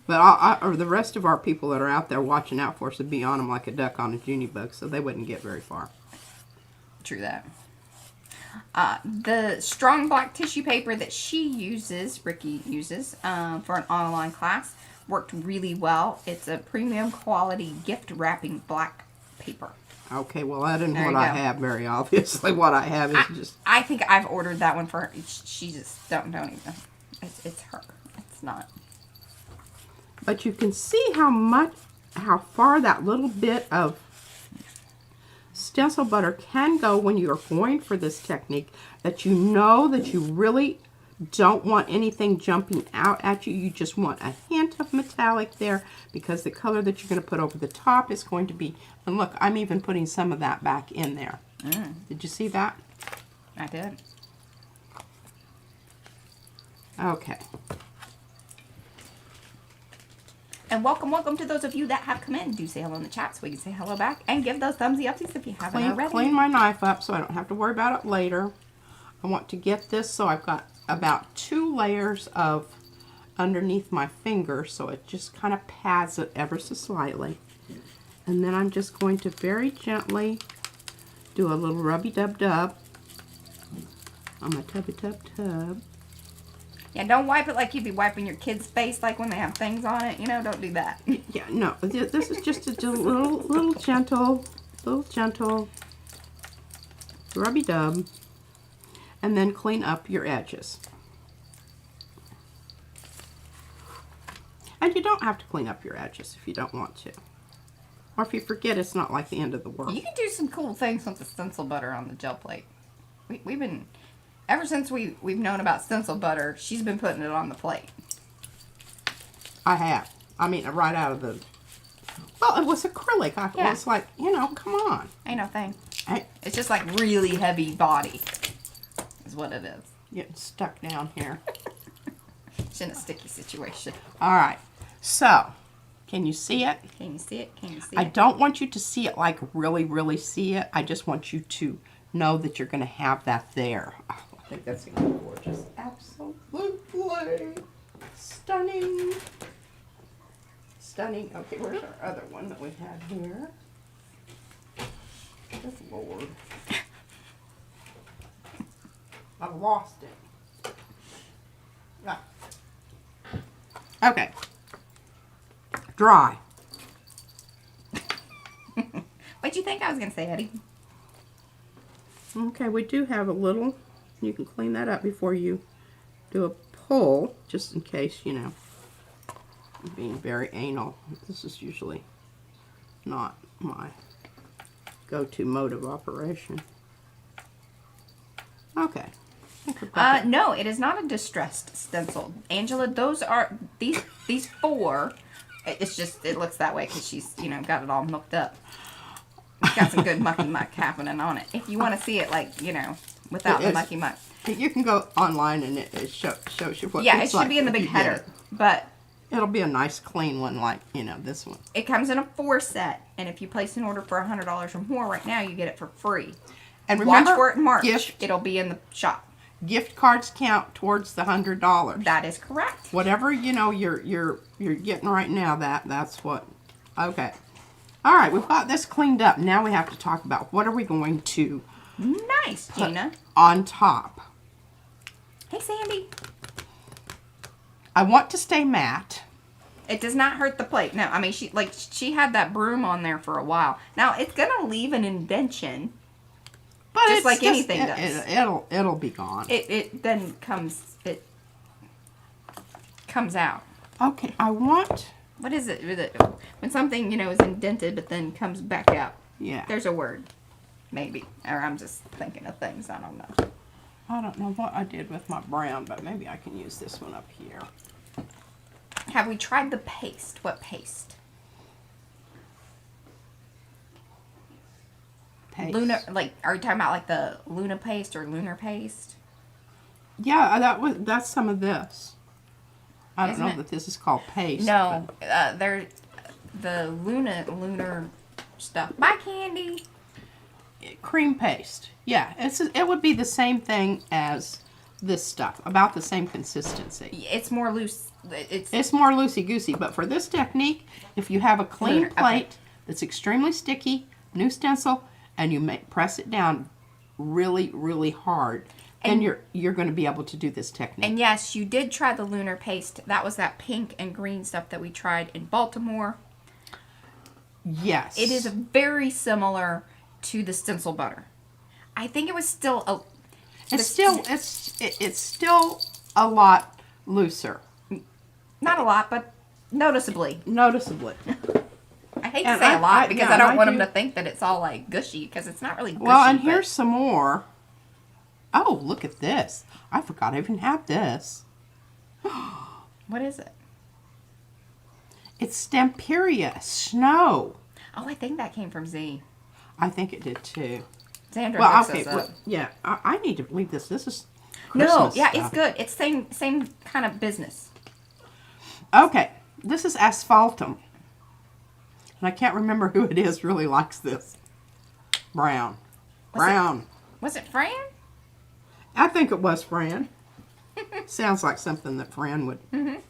But or the rest of our people that are out there watching out for us would be on them like a duck on a Junie bug, so they wouldn't get very far. True that. The strong black tissue paper that Ricky uses for an online class, worked really well. It's a premium quality gift wrapping black paper. Okay, well, that isn't what I have, very obviously. What I have is just... I think I've ordered that one for her. She just don't even... It's her. It's not... But you can see how far that little bit of stencil butter can go when you're going for this technique, that you know that you really don't want anything jumping out at you. You just want a hint of metallic there because the color that you're going to put over the top is going to be, and look, I'm even putting some of that back in there. Did you see that? I did. And welcome to those of you that have come in. Do say hello in the chat so we can say hello back. And give those thumbsy upsies if you haven't already. Clean my knife up so I don't have to worry about it later. I want to get this so I've got about 2 layers of underneath my finger, so it just kind of pads it ever so slightly. And then I'm just going to very gently do a little rubby-dub-dub on my tub. Yeah, don't wipe it like you'd be wiping your kid's face, like when they have things on it. You know, don't do that. Yeah, no, this is just a little gentle rubby-dub, and then clean up your edges. And you don't have to clean up your edges if you don't want to. Or if you forget, it's not like the end of the world. You can do some cool things with the stencil butter on the gel plate. We've been, ever since we've known about stencil butter, she's been putting it on the plate. I have. I mean, right out of the... Well, it was acrylic. I was like, you know, come on. Ain't no thing. It's just like really heavy body is what it is. Getting stuck down here. It's in a sticky situation. All right. So, can you see it? Can you see it? Can you see it? I don't want you to see it like really see it. I just want you to know that you're going to have that there. Oh, I think that's going to be gorgeous. Absolutely stunning. Stunning. Okay, where's our other one that we had here? Good Lord. I've lost it. Ah. Okay. Dry. What'd you think I was going to say, Eddie? Okay, we do have a little. You can clean that up before you do a pull, just in case, you know, I'm being very anal. This is usually not my go-to mode of operation. Okay. No, it is not a distressed stencil. Angela, those are, these 4, it's just, it looks that way because she's, you know, got it all mucked up. It's got some good mucky muck happening on it. If you want to see it, like, you know, without the mucky muck. You can go online and it shows you what it should be in the big header. But it'll be a nice clean one like, you know, this one. It comes in a 4 set. And if you place an order for $100 or more right now, you get it for free. And remember, watch for it in March. It'll be in the shop. Gift cards count towards the $100. That is correct. Whatever, you know, you're getting right now, that's what. Okay. All right, we've got this cleaned up. Now we have to talk about what are we going to nice, Gina. On top. Hey, Sandy. I want to stay matte. It does not hurt the plate. No, I mean, she had that broom on there for a while. Now, it's going to leave an indentation. But just like anything does. It'll be gone. It then comes out. Okay, I want... What is it? When something, you know, is indented but then comes back out. Yeah. There's a word. Maybe. Or I'm just thinking of things. I don't know. I don't know what I did with my brown, but maybe I can use this one up here. Have we tried the paste? What paste? Paste. Luna, like, are you talking about like the Luna paste or lunar paste? Yeah, that's some of this. I don't Isn't know it? that this is called paste. No, they're the lunar stuff. Bye, Candy. Cream paste. Yeah, it would be the same thing as this stuff, about the same consistency. It's more loose. It's more loosey-goosey, but for this technique, if you have a clean plate that's extremely sticky, new stencil, and you press it down really, really hard, then you're going to be able to do this technique. And yes, you did try the lunar paste. That was that pink and green stuff that we tried in Baltimore. Yes. It is very similar to the stencil butter. I think it was still a... It's still a lot looser. Not a lot, but noticeably. Noticeably. I hate to say a lot because I don't want them to think that it's all like gushy, because it's not really gushy. Well, and here's some more. Oh, look at this. I forgot I even had this. What is it? It's Stamperia Snow. Oh, I think that came from Z. I think it did too. Sandra well, looks us up. Yeah, I need to leave this. This is Christmas No, yeah, stuff. it's good. It's same kind of business. Okay, This is asphaltum. And I can't remember who it is really likes this. Brown. Was it Fran? I think it was Fran. Sounds like something that Fran would. And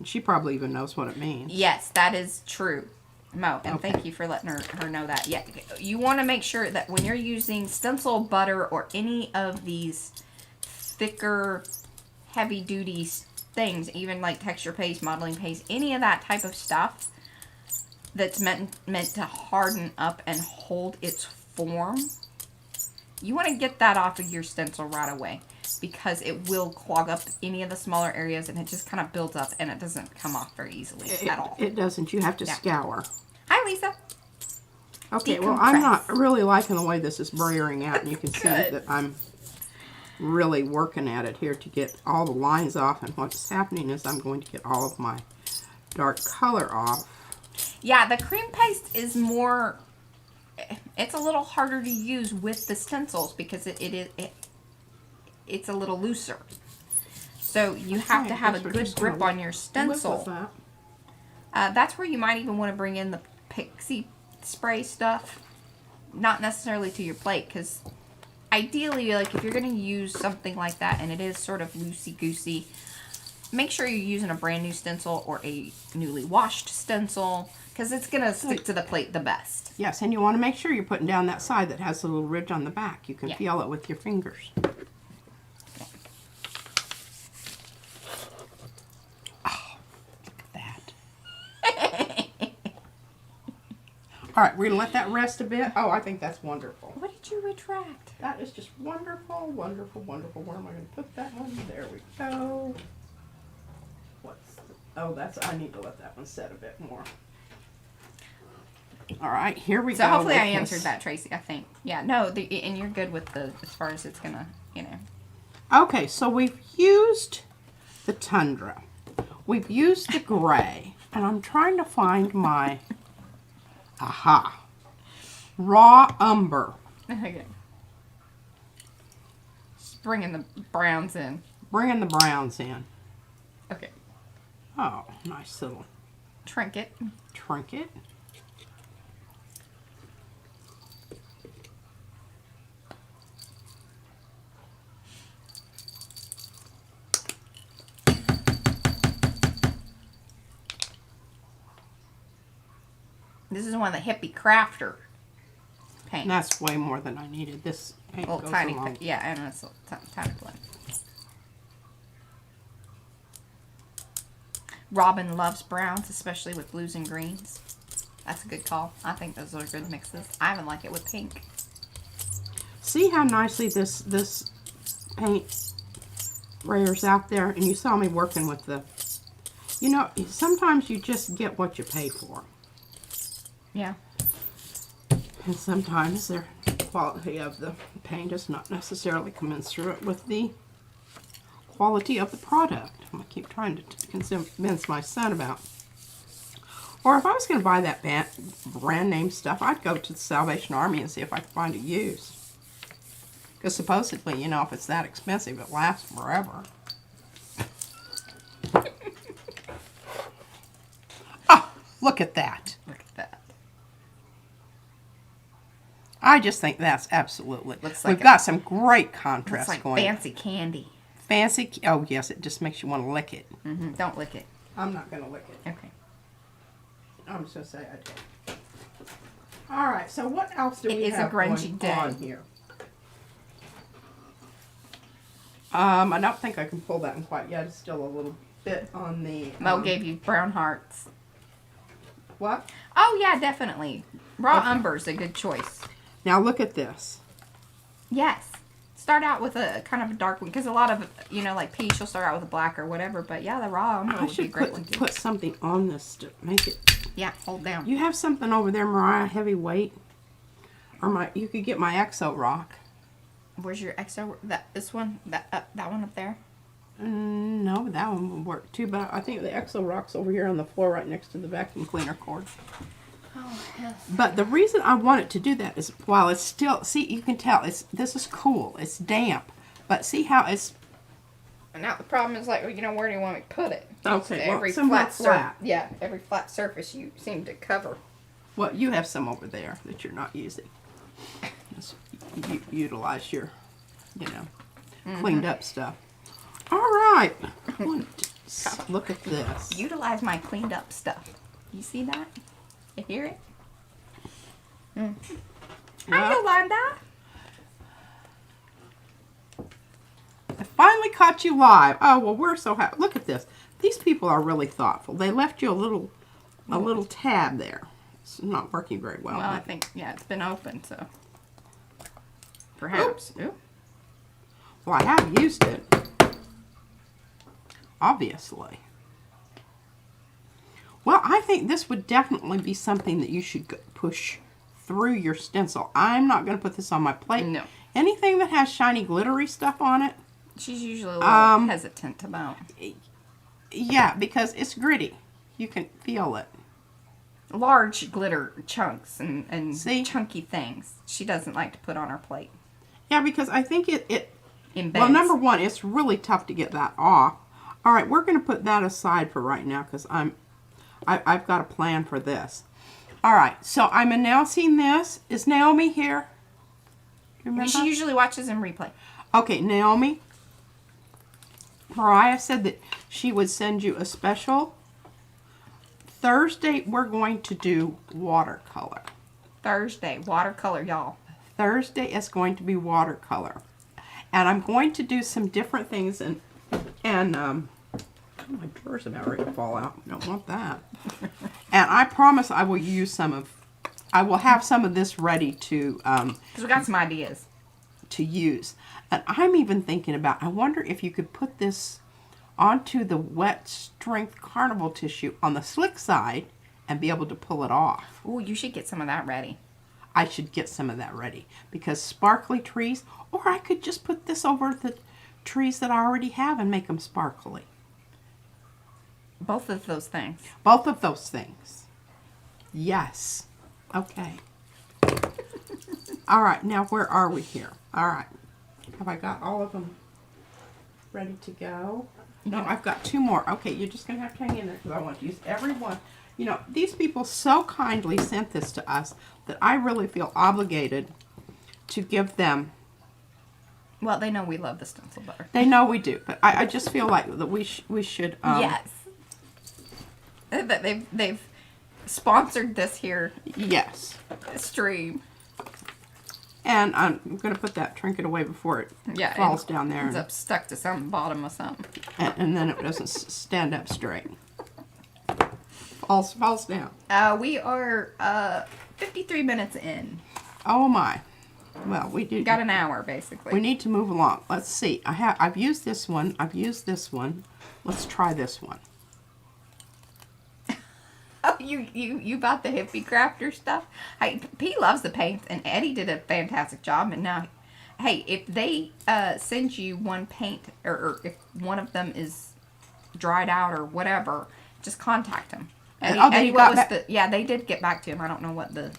she probably even knows what it means. Yes, that is true, Mo. And thank you for letting her know that. Yeah, you want to make sure that when you're using stencil, butter, or any of these thicker, heavy-duty things, even like texture paste, modeling paste, any of that type of stuff that's meant to harden up and hold its form, you want to get that off of your stencil right away, because it will clog up any of the smaller areas and it just kind of builds up and it doesn't come off very easily at all. It doesn't. You have to scour. Hi, Lisa. Okay, well, I'm not really liking the way this is brayering out, and you can see that I'm really working at it here to get all the lines off, and what's happening is I'm going to get all of my dark color off. Yeah, the cream paste is more, it's a little harder to use with the stencils because it's a little looser. So you have to have a good grip on your stencil. That's where you might even want to bring in the pixie spray stuff. Not necessarily to your plate, because ideally, like, if you're going to use something like that and it is sort of loosey-goosey, make sure you're using a brand new stencil or a newly washed stencil, because it's going to stick to the plate the best. Yes, and you want to make sure you're putting down that side that has a little ridge on the back. You can feel it with your fingers. Oh, look at that. All right, we're going to let that rest a bit. Oh, I think that's wonderful. What did you retract? That is just wonderful, wonderful, wonderful. Where am I going to put that one? There we go. I need to let that one set a bit more. All right, here we go. So hopefully I answered that, Tracy, I think. Yeah, no, and you're good with the, as far as it's going to, you know. Okay, so we've used the tundra. We've used the gray. And I'm trying to find my, raw umber. Okay. Just bringing the browns in. Bringing the browns in. Okay. Oh, nice little trinket. This is one of the hippie crafter paints. And that's way more than I needed. This paint goes tiny, along. yeah, and it's a tiny blend. Robin loves browns, especially with blues and greens. That's a good call. I think those are good mixes. I even like it with pink. See how nicely this paint rayers out there? And you saw me working with the, you know, sometimes you just get what you pay for. Yeah. And sometimes the quality of the paint is not necessarily commensurate with the quality of the product. I'm going to keep trying to convince my son about. Or if I was going to buy that brand name stuff, I'd go to the Salvation Army and see if I could find it used. Because supposedly, you know, if it's that expensive, it lasts forever. Oh, look at that. Look at that. I just think that's absolutely. Looks like we've got some great contrast looks like going. fancy candy. Fancy. Oh, yes, it just makes you want to lick it. Mm-hmm. Don't lick it. I'm not going to lick it. Okay. I'm just going to say I did. All right, so what else do we have going on here? I don't think I can pull that one quite yet. It's still a little bit on the... Mo gave you brown hearts. What? Oh, yeah, definitely. Raw umber's a good choice. Now look at this. Yes. Start out with a kind of a dark one, because a lot of, you know, like peach, you'll start out with a black or whatever. But yeah, the raw umber would be a great one too. Put something on this to make it. Yeah, hold down. You have something over there, Mariah, heavyweight, or you could get my Exo Rock. Where's your Exo? This one, that one up there. No, that one would work too. But I think the Exo Rock's over here on the floor, right next to the vacuum cleaner cord. Oh, yes. But the reason I want it to do that is while it's still, see, you can tell this is cool. It's damp, but see how Now the problem is like, you know, where do you want me to put it? Okay, well, every somewhat flat. Yeah, every flat surface you seem to cover. Well, you have some over there that you're not using. Just utilize your, you know, cleaned up stuff. All right. Look at this. Utilize my cleaned up stuff. You see that? You hear it? Mm. I know that. I finally caught you live. Oh, well, we're so happy. Look at this. These people are really thoughtful. They left you a little tab there. It's not working very well. Well, I think, yeah, it's been open, so perhaps. Ooh. Well, I have used it. Obviously. Well, I think this would definitely be something that you should push through your stencil. I'm not going to put this on my plate. No. Anything that has shiny, glittery stuff on it. She's usually a little hesitant about. Yeah, because it's gritty. You can feel it. Large glitter chunks and See? chunky things she doesn't like to put on her plate. Yeah, because I think it embeds. Well, number one, it's really tough to get that off. All right, we're going to put that aside for right now because I've got a plan for this. All right, so I'm announcing this. Is Naomi here? Do you remember? She usually watches in replay. Okay, Naomi. Mariah said that she would send you a special. Thursday, we're going to do watercolor. Thursday, watercolor, y'all. Thursday is going to be watercolor. And I'm going to do some different things and my drawer's about ready to fall out. I don't want that. And I promise I will use I will have some of this ready to because we got some ideas to use. And I'm even thinking about, I wonder if you could put this onto the wet strength carnival tissue on the slick side and be able to pull it off. Ooh, you should get some of that ready. I should get some of that ready because sparkly trees, or I could just put this over the trees that I already have and make them sparkly. Both of those things. Both of those things. Yes. Okay. All right, now where are we here? All right. Have I got all of them ready to go? No, I've got two more. Okay, you're just going to have to hang in there because I want to use every one. You know, these people so kindly sent this to us that I really feel obligated to give them. Well, they know we love the stencil butter. They know we do, but I just feel like that we should. Yes. That they've sponsored this here. Yes. Stream. And I'm going to put that trinket away before it falls down there. Ends up stuck to some bottom of something. And then it doesn't stand up straight. Falls down. We are 53 minutes in. Oh my. Well, we do. Got an hour basically. We need to move along. Let's see. I've used this one. I've used this one. Let's try this one. Oh, you bought the hippie crafter stuff? Hey, P loves the paint, and Eddie did a fantastic job. And now, hey, if they send you one paint, or if one of them is dried out or whatever, just contact them. Eddie, yeah, they did get back to him. I don't know what the.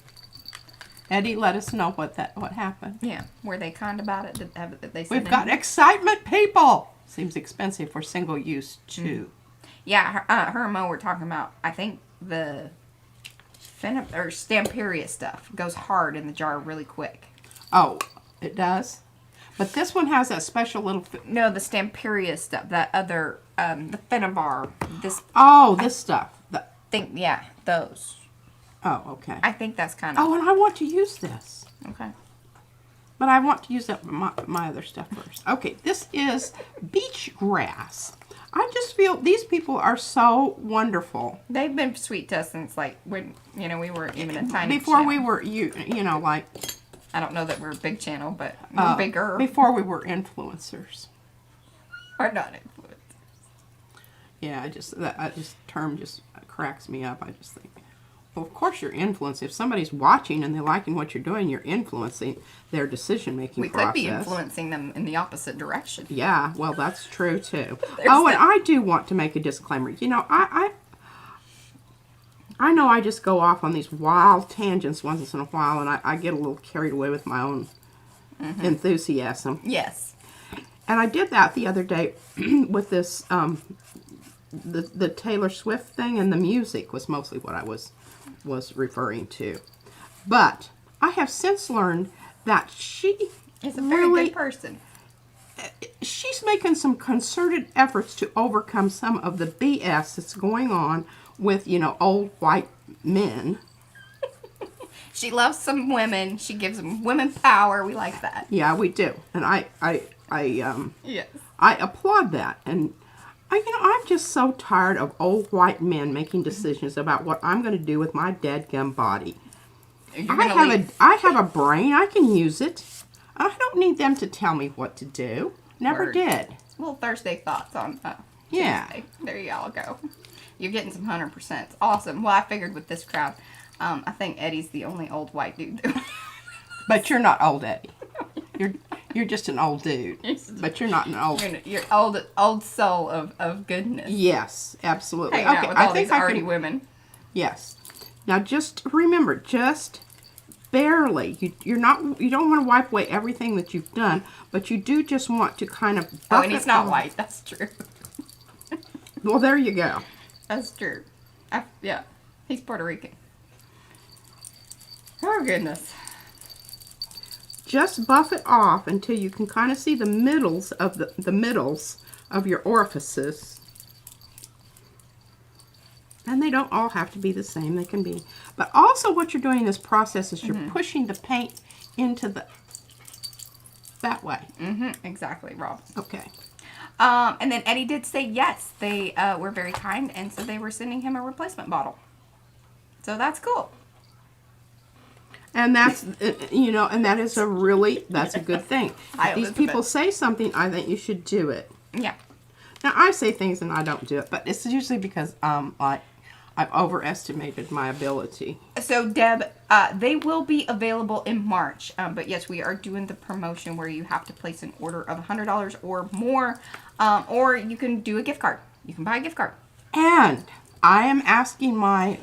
Eddie let us know what happened. Yeah, were they kind about it? Did they We've got excitement, people. Seems expensive for single use too. Yeah, her and Mo were talking about. I think the Stamperia stuff goes hard in the jar really quick. Oh, it does? But this one has that special little... No, the Stamperia stuff. That other, the Finnabar. This stuff. Yeah, those. Oh, okay. I think that's kind of... Oh, and I want to use this. Okay. But I want to use up my other stuff first. Okay, this is beach grass. I just feel these people are so wonderful. They've been sweet to us since, like, when, we were even a tiny Before channel. we were, like... I don't know that we're a big channel, but we're bigger. Before we were influencers. Or not influencers. Yeah, that term just cracks me up. I just think, well, of course you're influencing. If somebody's watching and they're liking what you're doing, you're influencing their decision-making process. We could be influencing them in the opposite direction. Yeah, well, that's true, too. And I do want to make a disclaimer. You know, I know I just go off on these wild tangents once in a while, and I get a little carried away with my own enthusiasm. Yes. And I did that the other day with this, the Taylor Swift thing, and the music was mostly what I was referring to. But I have since learned that she is a very good person. She's making some concerted efforts to overcome some of the BS that's going on with, old white men. She loves some women. She gives them women power. We like that. Yeah, we do. And yes. I applaud that. And I'm just so tired of old white men making decisions about what I'm going to do with my dadgum body. I have a brain. I can use it. I don't need them to tell me what to do. Never did. Little Thursday thoughts on yeah. Tuesday. There you all go. You're getting some 100%. Awesome. Well, I figured with this crowd, I think Eddie's the only old white dude. But you're not old, Eddie. You're just an old dude. But you're not an old. You're old soul of goodness. Yes, absolutely. Hanging out with all these arty women. Yes. Now just remember, just barely. You don't want to wipe away everything that you've done, but you do just want to kind of buff Oh, and he's not white. That's true. Well, there you go. That's true. Yeah. He's Puerto Rican. Oh, goodness. Just buff it off until you can kind of see the middles of the middles of your orifices. And they don't all have to be the same. They can be. But also what you're doing in this process is you're pushing the paint into that way. Exactly, Rob. Okay. And then Eddie did say yes. They were very kind, and so they were sending him a replacement bottle. So that's cool. And that's, and that is that's a good thing. If these people say something, I think you should do it. Yeah. Now, I say things and I don't do it, but it's usually because, I've overestimated my ability. So, Deb, they will be available in March. But yes, we are doing the promotion where you have to place an order of $100 or more. Or you can do a gift card. You can buy a gift card. And I am asking my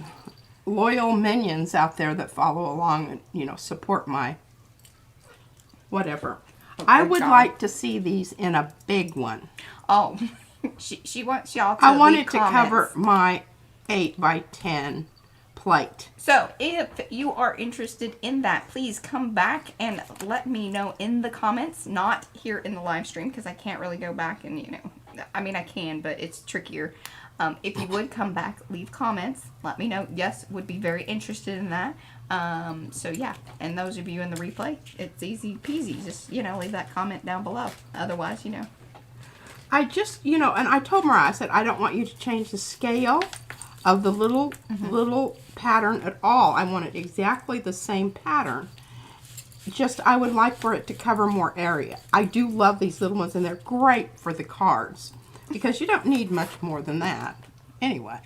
loyal minions out there that follow along and, support my whatever. I would like to see these in a big one. Oh, she wants y'all to I want it comments. to cover my 8 by 10 plate. So if you are interested in that, please come back and let me know in the comments, not here in the live stream, because I can't really go back and, I mean, I can, but it's trickier. If you would come back, leave comments, let me know. Yes, would be very interested in that. So yeah, and those of you in the replay, it's easy peasy. Just, leave that comment down below. Otherwise, I just, and I told Mariah, I said, I don't want you to change the scale of the little pattern at all. I want it exactly the same pattern. Just, I would like for it to cover more area. I do love these little ones, and they're great for the cards because you don't need much more than that. Anyway.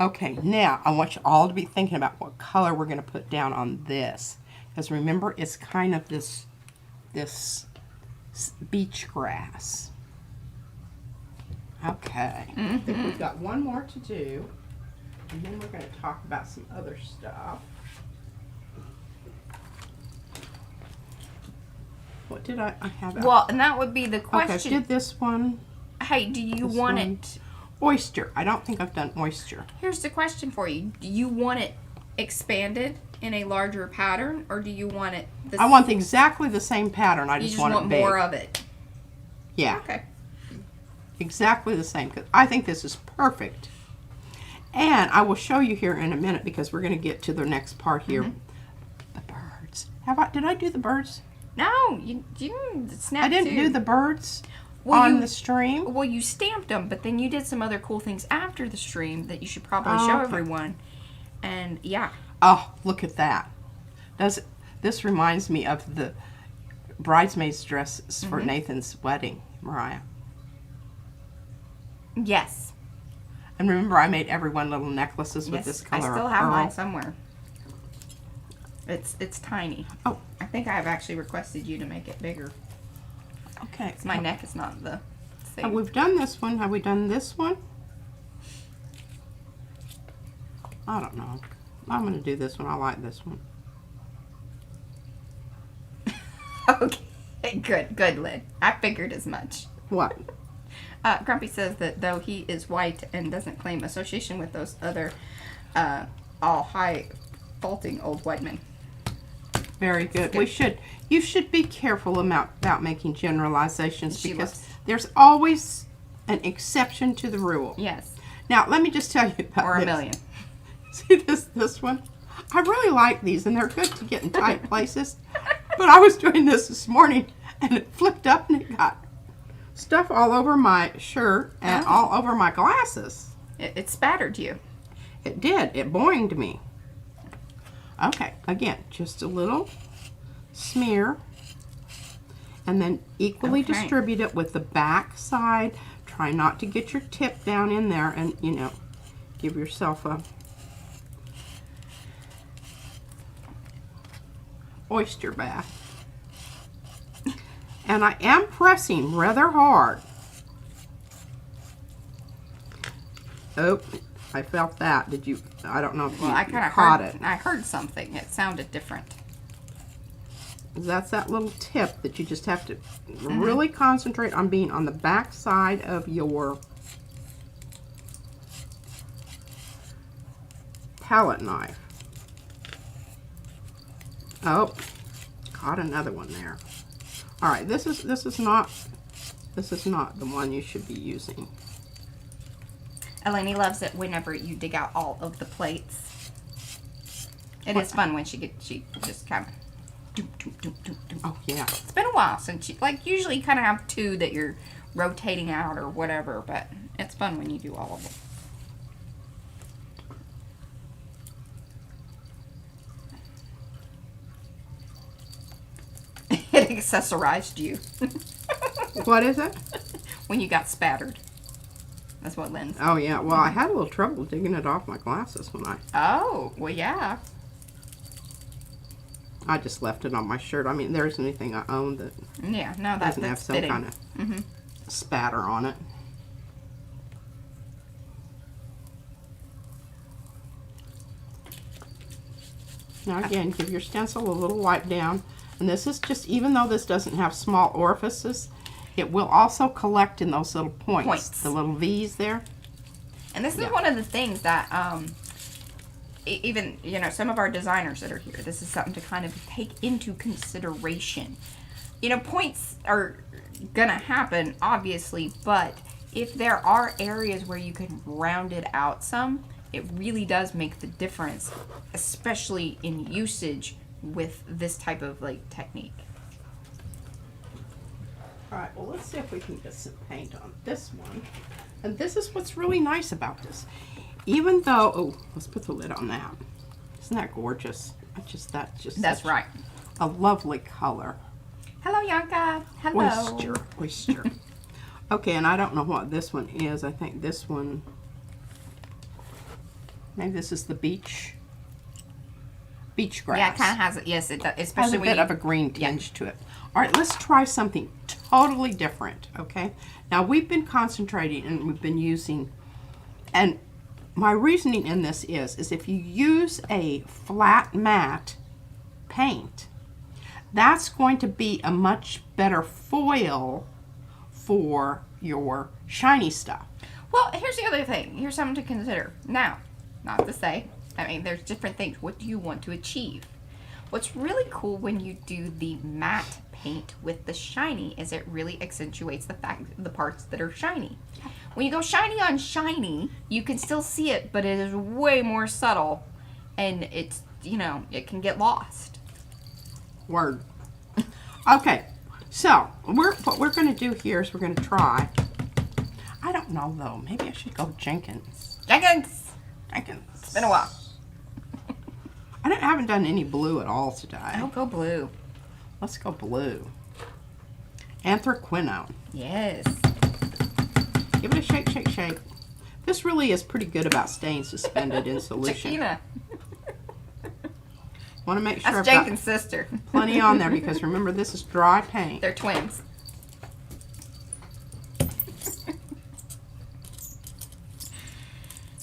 Okay, now I want you all to be thinking about what color we're going to put down on this. Because remember, it's kind of this beach grass. Okay. I think we've got one more to do. And then we're going to talk about some other stuff. What did I have? Well, and that would be the question. Okay, I did this one. Hey, do you want it? Oyster. I don't think I've done oyster. Here's the question for you. Do you want it expanded in a larger pattern, or do you want it... I want exactly the same pattern. I just want it big. More of it. Yeah. Okay. Exactly the same. Because I think this is perfect. And I will show you here in a minute because we're going to get to the next part here. The birds. Did I do the birds? No, you snapped. I didn't do the birds the stream. Well, you stamped them, but then you did some other cool things after the stream that you should probably show everyone. And yeah. Oh, look at that. This reminds me of the bridesmaid's dresses for Nathan's wedding, Mariah. Yes. And remember, I made everyone little necklaces with this color. I still have mine somewhere. It's tiny. Oh. I think I have actually requested you to make it bigger. Okay. My neck is not the same. We've done this one. Have we done this one? I don't know. I'm going to do this one. I like this one. Okay. Good, Lynn. I figured as much. What? Grumpy says that though he is white and doesn't claim association with those other all high faulting old white men. Very good. You should be careful about making generalizations because there's always an exception to the rule. Yes. Now, let me just tell you about Or a this. million. See this one? I really like these, and they're good to get in tight places. But I was doing this morning, and it flipped up, and it got stuff all over my shirt and all over my glasses. It spattered you. It did. It boinged me. Okay, again, just a little smear, and then equally distribute it with the back side. Try not to get your tip down in there, and give yourself a oyster bath. And I am pressing rather hard. Oh, I felt that. Did you? I don't know if you caught it. I heard something. It sounded different. That's that little tip that you just have to really concentrate on being on the back side of your palette knife. Oh, caught another one there. All right, this is not the one you should be using. Eleni loves it whenever you dig out all of the plates. It is fun when she just kind of. Oh yeah. It's been a while since usually you kind of have two that you're rotating out or whatever, but it's fun when you do all of them. It accessorized you. What is it? When you got spattered. That's what Lynn said. Oh yeah. Well, I had a little trouble digging it off my glasses when Oh, well, yeah. I just left it on my shirt. I mean, there isn't anything I own that doesn't have some fitting. kind of spatter on it. Now again, give your stencil a little wipe down. And this is just, even though this doesn't have small orifices, it will also collect in those little points. The little V's there. And this is one of the things that even, some of our designers that are here, this is something to kind of take into consideration. Points are gonna happen, obviously, but if there are areas where you can round it out some, it really does make the difference, especially in usage with this type of technique. All right, well, let's see if we can get some paint on this one. And this is what's really nice about this. Even though, let's put the lid on that. Isn't that gorgeous? That's right. A lovely color. Hello, Yanka. Hello. Oyster. Okay, and I don't know what this one is. I think this one, maybe this is the beach grass. Yeah, it kind of has it. Yes, it does. Especially has a bit of a green tinge to it. All right, let's try something totally different, okay? Now, we've been concentrating and we've been using, and my reasoning in this is if you use a flat matte paint, that's going to be a much better foil for your shiny stuff. Well, here's the other thing. Here's something to consider. Now, not to say, there's different things. What do you want to achieve? What's really cool when you do the matte paint with the shiny is it really accentuates the parts that are shiny. When you go shiny on shiny, you can still see it, but it is way more subtle, and it's, it can get lost. Word. Okay, so what we're going to do here is we're going to try, I don't know though, maybe I should go Jenkins. It's been a while. I haven't done any blue at all today. Oh, go blue. Let's go blue. Anthraquinone. Yes. Give it a shake, shake, shake. This really is pretty good about staying suspended in solution. Chiquina. Want to make sure That's I've Jenkins' got sister. plenty on there because remember this is dry paint. They're twins.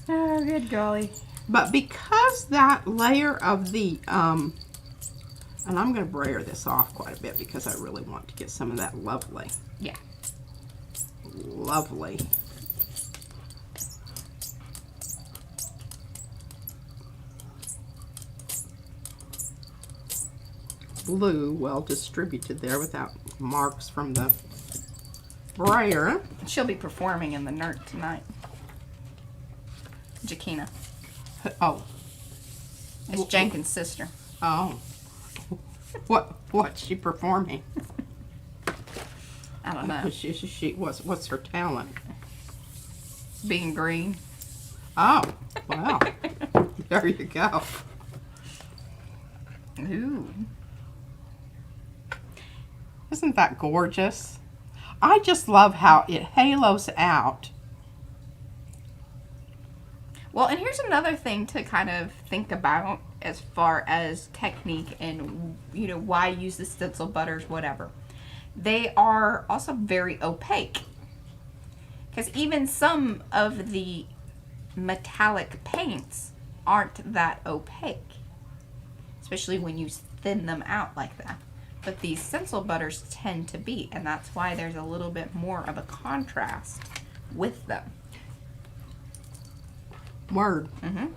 Oh, good golly. But because that layer of the And I'm going to brayer this off quite a bit because I really want to get some of that lovely. Yeah. Lovely. Blue well distributed there without marks from the brayer. She'll be performing in the NERT tonight. Jakina. Oh. It's Jenkins' sister. Oh. What's she performing? I don't know. What's her talent? Being green. Oh, wow. There you go. Ooh. Isn't that gorgeous? I just love how it halos out. Well, and here's another thing to kind of think about as far as technique and, you know, why use the stencil butters, whatever. They are also very opaque. Because even some of the metallic paints aren't that opaque. Especially when you thin them out like that. But these stencil butters tend to be, and that's why there's a little bit more of a contrast with them. Word. Mm-hmm.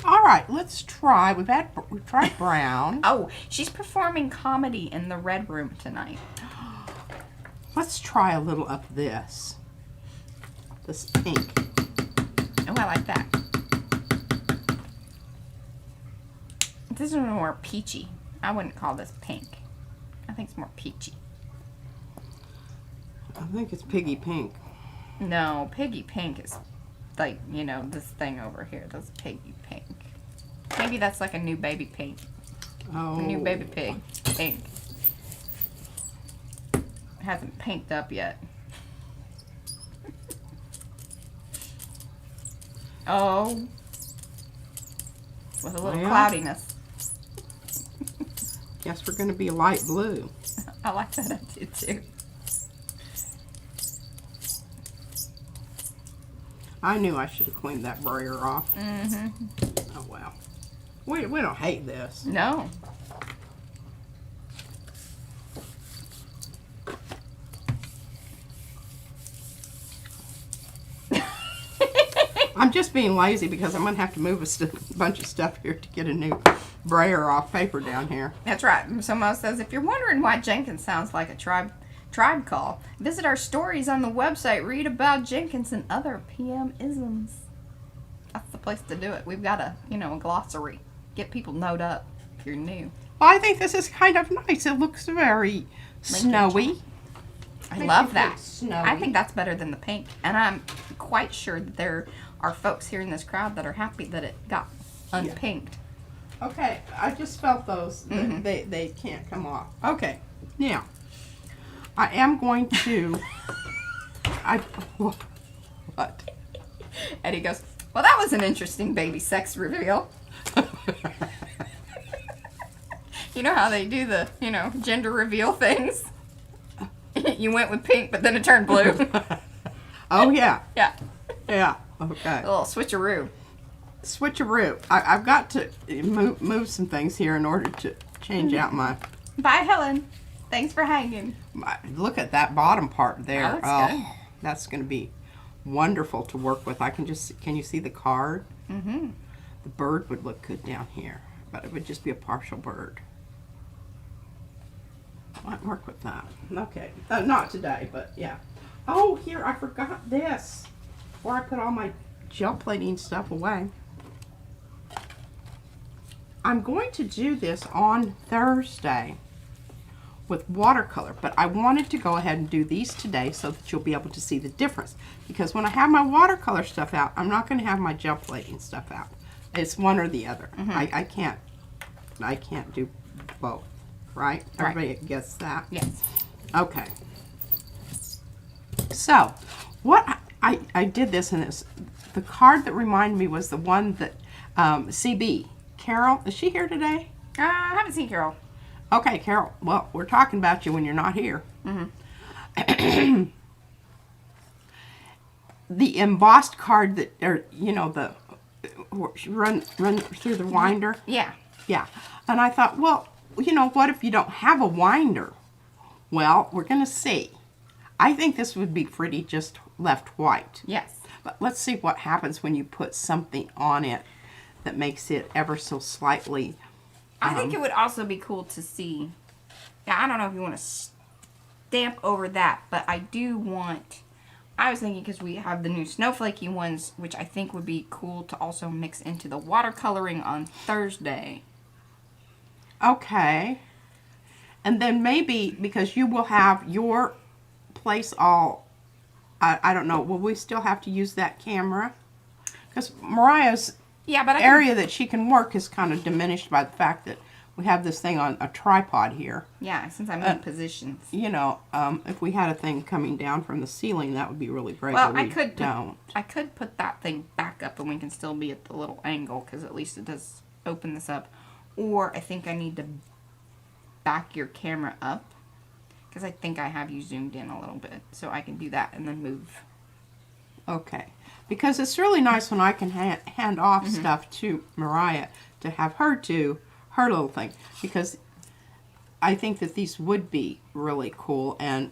All right, let's try. We've tried brown. Oh, she's performing comedy in the Red Room tonight. Let's try a little of this. This pink. Oh, I like that. This is more peachy. I wouldn't call this pink. I think it's more peachy. I think it's piggy pink. No, piggy pink is like, you know, this thing over here. That's piggy pink. Maybe that's like a new baby pink. Oh. A new baby pig pink. It hasn't pinked up yet. Oh. With a little cloudiness. Guess we're going to be light blue. I like that idea too. I knew I should have cleaned that brayer off. Mm-hmm. Oh, well. We don't hate this. No. I'm just being lazy because I'm going to have to move a bunch of stuff here to get a new brayer off paper down here. That's right. Someone says, if you're wondering why Jenkins sounds like a tribe call, visit our stories on the website. Read about Jenkins and other PM isms. That's the place to do it. We've got a glossary. Get people note up if you're new. Well, I think this is kind of nice. It looks very snowy. I love that. Snowy. I think that's better than the pink. And I'm quite sure that there are folks here in this crowd that are happy that it got unpinked. Yeah. Okay, I just felt those. Mm-hmm. They can't come off. Okay, now, I am going to... What? Eddie goes, well, that was an interesting baby sex reveal. You know how they do the, gender reveal things? You went with pink, but then it turned blue. Oh, yeah. Yeah. Yeah, okay. A little switcheroo. Switcheroo. I've got to move some things here in order to change out my... Bye, Helen. Thanks for hanging. Look at that bottom part there. That looks good. That's going to be wonderful to work with. Can you see the card? Mm-hmm. The bird would look good down here, but it would just be a partial bird. Might work with that. Okay. Not today, but yeah. Oh, here, I forgot this. Before I put all my gel plating stuff away. I'm going to do this on Thursday with watercolor, but I wanted to go ahead and do these today so that you'll be able to see the difference. Because when I have my watercolor stuff out, I'm not going to have my gel plating stuff out. It's one or the other. Mm-hmm. I can't do both. Right? Everybody gets that? Yes. Okay. So, what I did this in this. The card that reminded me was the one that CB. Carol, is she here today? I haven't seen Carol. Okay, Carol. Well, we're talking about you when you're not here. Mm-hmm. The embossed card that, run through the winder. Yeah. Yeah. And I thought, well, you know, what if you don't have a winder? Well, we're going to see. I think this would be pretty just left white. Yes. But let's see what happens when you put something on it that makes it ever so slightly. I think it would also be cool to see. Yeah, I don't know if you want to stamp over that, but I do want. I was thinking because we have the new snowflakey ones, which I think would be cool to also mix into the watercoloring on Thursday. Okay. And then maybe, because you will have your place all, I don't know, will we still have to use that camera? Because Mariah's area that she can work is kind of diminished by the fact that we have this thing on a tripod here. Yeah, since I'm in positions. You know, if we had a thing coming down from the ceiling, that would be really great. Well, but I could put that thing back up and we can still be at the little angle because at least it does open this up. Or I think I need to back your camera up because I think I have you zoomed in a little bit. So I can do that and then move. Okay. Because it's really nice when I can hand off stuff to Mariah to have her do her little thing. Because I think that these would be really cool and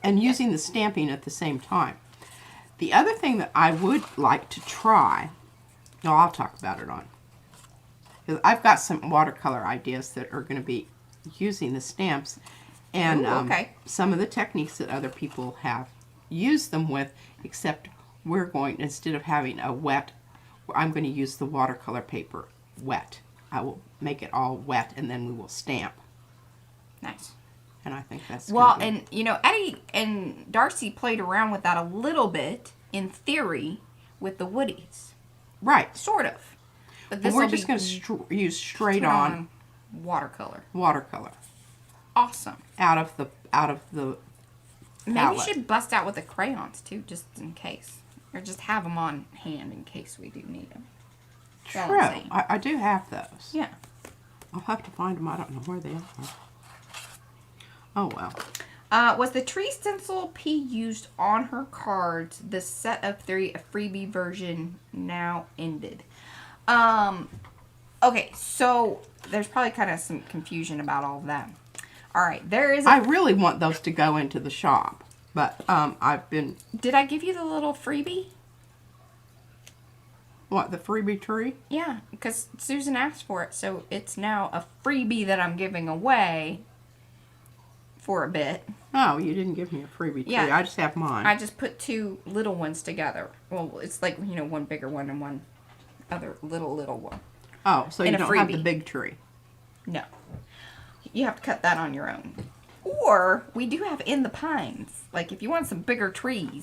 using the stamping at the same time. The other thing that I would like to try, I'll talk about it on. I've got some watercolor ideas that are going to be using the stamps and some of the techniques that other people have used them with, except we're going, instead of having a wet, I'm going to use the watercolor paper wet. I will make it all wet and then we will stamp. Nice. And I think that's and you know, Eddie and Darcy played around with that a little bit in theory with the woodies. Right. Sort of. But this we're just going to use straight on watercolor. Watercolor. Awesome. Out of the Maybe palette. you should bust out with the crayons too, just in case, or just have them on hand in case we do need them. True. I do have those. Yeah. I'll have to find them. I don't know where they are. Oh well. Was the tree stencil P used on her cards? The set of 3, a freebie version, now ended. Okay, so there's probably kind of some confusion about all of that. All right, there is. I really want those to go into the shop, but I've been. Did I give you the little freebie? What, the freebie tree? Yeah, because Susan asked for it, so it's now a freebie that I'm giving away for a bit. Oh, you didn't give me a freebie tree. Yeah. I just have mine. I just put 2 little ones together. Well, it's like, you know, one bigger one and one other little one. Oh, so you And a don't have the freebie. big tree. No. You have to cut that on your own. Or we do have in the pines. Like if you want some bigger trees.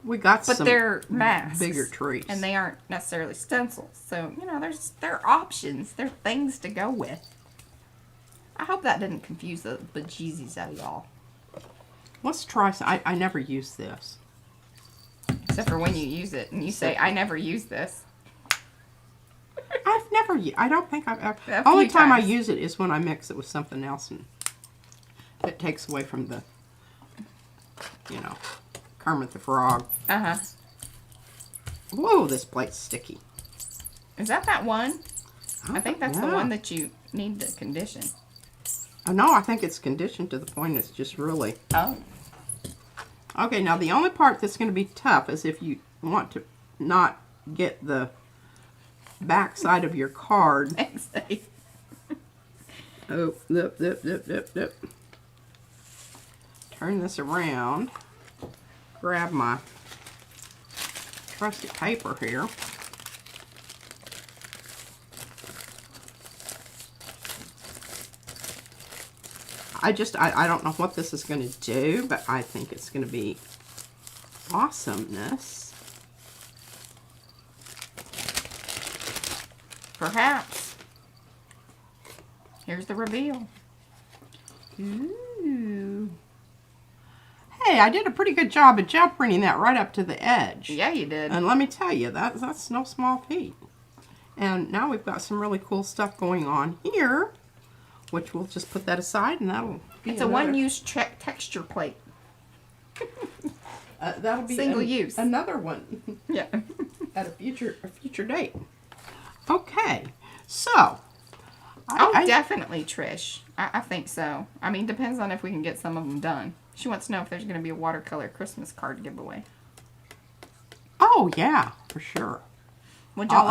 We got But some they're masks. bigger trees. And they aren't necessarily stencils. So, you know, there are options. There are things to go with. I hope that didn't confuse the bejesus out of y'all. Let's try some. I never use this. Except for when you use it and you say, I never use this. I've never. I don't think I've ever. A Only few time I times. use it is when I mix it with something else, and it takes away from the, you know, Kermit the Frog. Uh-huh. Whoa, this plate's sticky. Is that one? I think that's the Yeah. one that you need to condition. Oh, no, I think it's conditioned to the point it's just really. Oh. Okay, now the only part that's going to be tough is if you want to not get the back side of your card. Thanks, Dave. Oh, yep. Turn this around. Grab my trusty paper here. I don't know what this is going to do, but I think it's going to be awesomeness. Perhaps. Here's the reveal. Ooh. Hey, I did a pretty good job of gel printing that right up to the edge. Yeah, you did. And let me tell you, that's no small feat. And now we've got some really cool stuff going on here, which we'll just put that aside, and that'll be It's a one-use texture plate. that'll be Single use. Another one Yeah. at a future date. Okay, so Definitely, Trish. I think so. I mean, depends on if we can get some of them done. She wants to know if there's going to be a watercolor Christmas card giveaway. Oh, yeah, for sure. Would y'all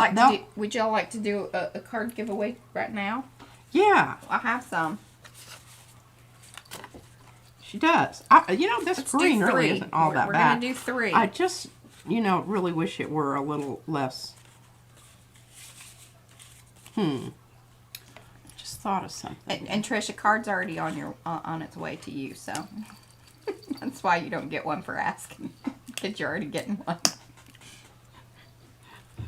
like to do a card giveaway right now? Yeah. I have some. She does. This green really isn't all that bad. We're going to do 3. I just, really wish it were a little less. Just thought of something. And Trish, a card's already on its way to you, so that's why you don't get one for asking, because you're already getting one.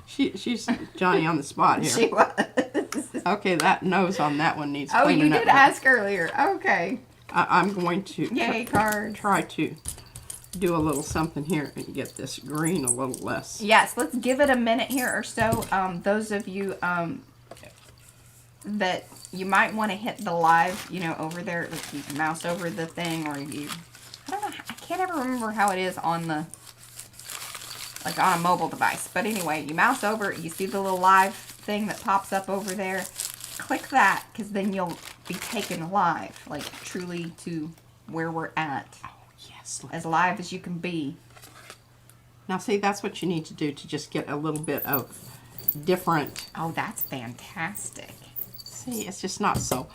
She's Johnny on the spot here. She was. Okay, that nose on that one needs cleaning up. Oh, you did ask one. earlier. Okay. I'm going to try to do a little something here and get this green a little less. Yes, let's give it a minute here or so. Those of you that you might want to hit the live, over there, if you mouse over the thing, or I don't know, I can't ever remember how it is on the, like on a mobile device. But anyway, you mouse over, you see the little live thing that pops up over there. Click that, because then you'll be taken live, like truly to where we're at. Oh, yes. As live as you can be. Now, see, that's what you need to do to just get a little bit of different. Oh, that's fantastic. See, it's just not so.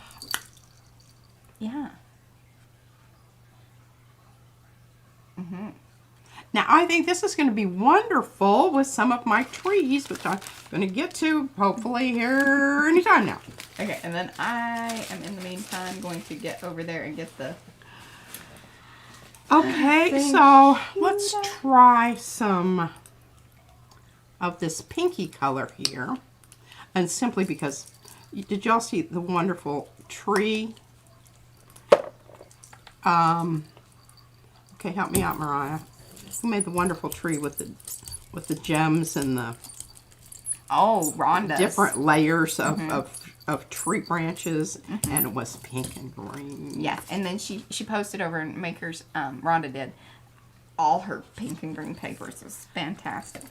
Yeah. Mm-hmm. Now, I think this is going to be wonderful with some of my trees, which I'm going to get to, hopefully, here anytime now. Okay, and then I am, in the meantime, going to get over there and get the... Okay, so let's try some of this pinky color here. And simply because, did y'all see the wonderful tree? Okay, help me out, Mariah. Who made the wonderful tree with the gems and the Rhonda, different layers of tree branches, and it was pink and green. Yes, and then she posted over in Makers. Rhonda did all her pink and green papers. It was fantastic.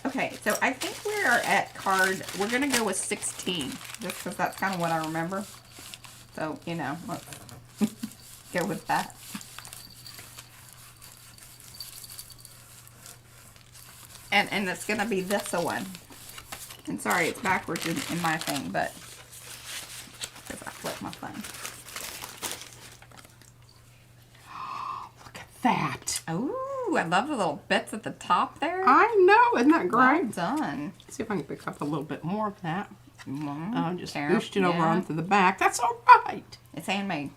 Okay, so I think we are at card. We're gonna go with 16, just because that's kind of what I remember. So let's go with that. And it's going to be this one. And sorry, it's backwards in my thing, but because I flipped my phone. Look at that. Ooh, I love the little bits at the top there. I know, isn't that great? Well done. Let's see if I can pick up a little bit more of that. Just Carol, boost it over onto the back. That's all right. It's handmade.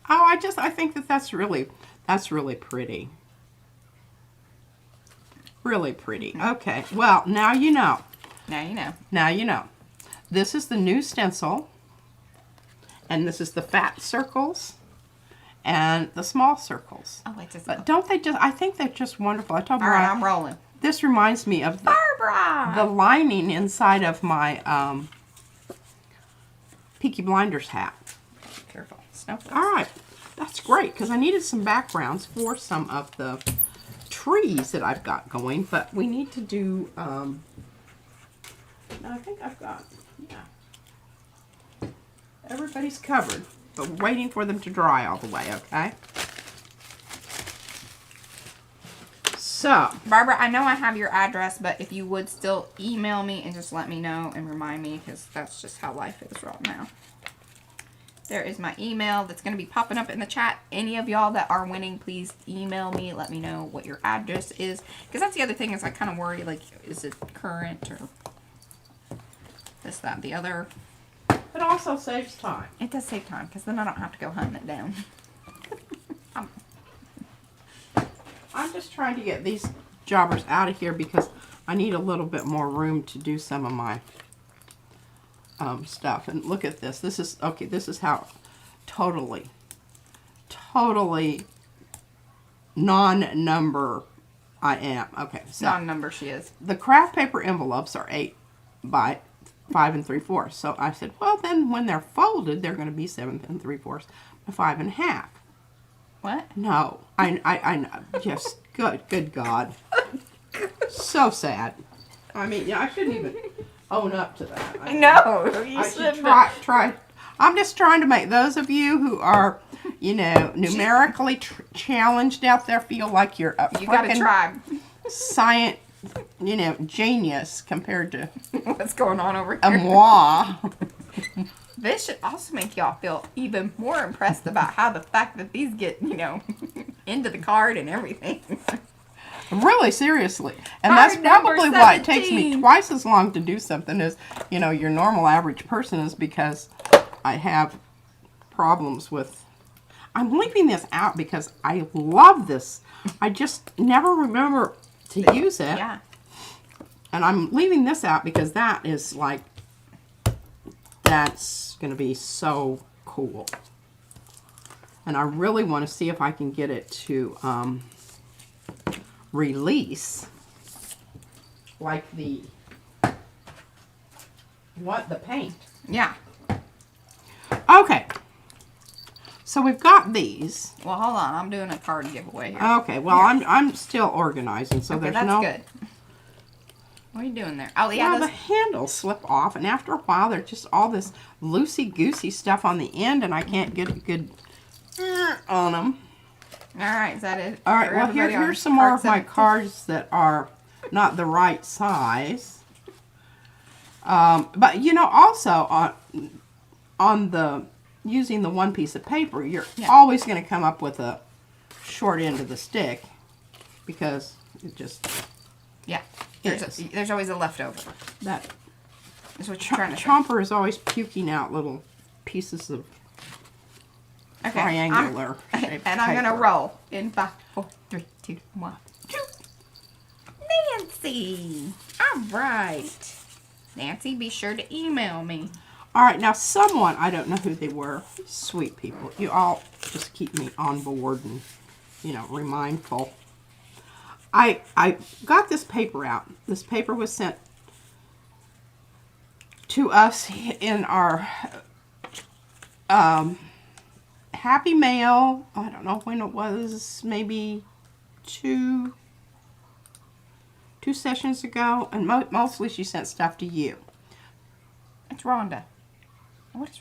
I think that's really pretty. Really pretty. Okay, well, now you know. Now you know. Now you know. This is the new stencil. And this is the fat circles and the small circles. Oh, wait, just. But don't they just, I think they're just wonderful. I told All right, I'm rolling. This reminds me of Barbara! The lining inside of my Peaky Blinders hat. Careful. Snowflakes. All right. That's great, because I needed some backgrounds for some of the trees that I've got going, but we need to do, I think I've got, everybody's covered, but we're waiting for them to dry all the way, okay? So, Barbara, I know I have your address, but if you would still email me and just let me know and remind me, because that's just how life is right now. There is my email that's going to be popping up in the chat. Any of y'all that are winning, please email me. Let me know what your address is. Because that's the other thing, is I kind of worry, like, is it current or this, that, the other. it also saves time. It does save time, because then I don't have to go hunting it down. I'm just trying to get these jobbers out of here because I need a little bit more room to do some of my stuff. And look at this. This is, okay, this is how totally non-number I am. Okay, so Non-number she is. the craft paper envelopes are 8 by 5 3/4. So I said, well, then when they're folded, they're going to be 7 3/4 by 5 1/2. What? No, I know. Just good God. So sad. I mean, yeah, I shouldn't even own up to that. I No, you I should shouldn't. try. I'm just trying to make those of you who are, you know, numerically challenged out there feel like you're a You gotta try. science, you know, genius compared to What's going on over a here? moi. This should also make y'all feel even more impressed about how the fact that these get, you know, into the card and everything. Really, seriously. And Card that's probably number why it takes me 17. twice as long to do something as, you know, your normal average person, is because I have problems with... I'm leaving this out because I love this. I just never remember to use it. Yeah. And I'm leaving this out because that is like... That's going to be so cool. And I really want to see if I can get it to release like the paint. Yeah. Okay. So we've got these. Well, hold on. I'm doing a card giveaway here. Okay. Well, I'm still organizing, so Okay, there's that's no... good. What are you doing there? Oh, yeah. Well, the handles slip off, and after a while, there's just all this loosey-goosey stuff on the end, and I can't get a good on them. All right. Is that it? All right. for Well, everybody on here's some more of my 17? cards that are not the right size. But you know, also on the using the one piece of paper, you're always going to come up with a short end of the stick because it just There's always a leftover. that That's what you're trying to say. Chomper is always puking out little pieces of triangular shaped And I'm going to paper. roll in 5, 4, 3, 2, 1. Nancy. All right. Nancy, be sure to email me. All right, now someone, I don't know who they were, sweet people. You all just keep me on board and, you know, remindful. I got this paper out. This paper was sent to us in our Happy Mail. I don't know when it was, maybe two sessions ago, and mostly she sent stuff to you. It's Rhonda. What is...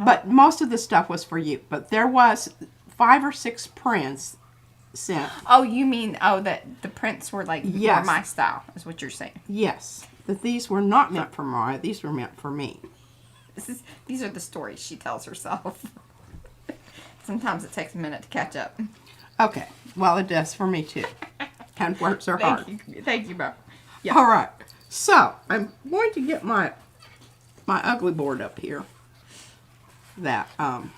But most of the stuff was for you. But there was 5 or 6 prints sent. Oh, you mean, that the prints were like Yes. more my style, is what you're saying. Yes. That these were not meant for Mariah. These were meant for me. These are the stories she tells herself. Sometimes it takes a minute to catch up. Okay. Well, it does for me too. And words are hard. Thank you, Bob. Yeah. All right. So, I'm going to get my ugly board up here. And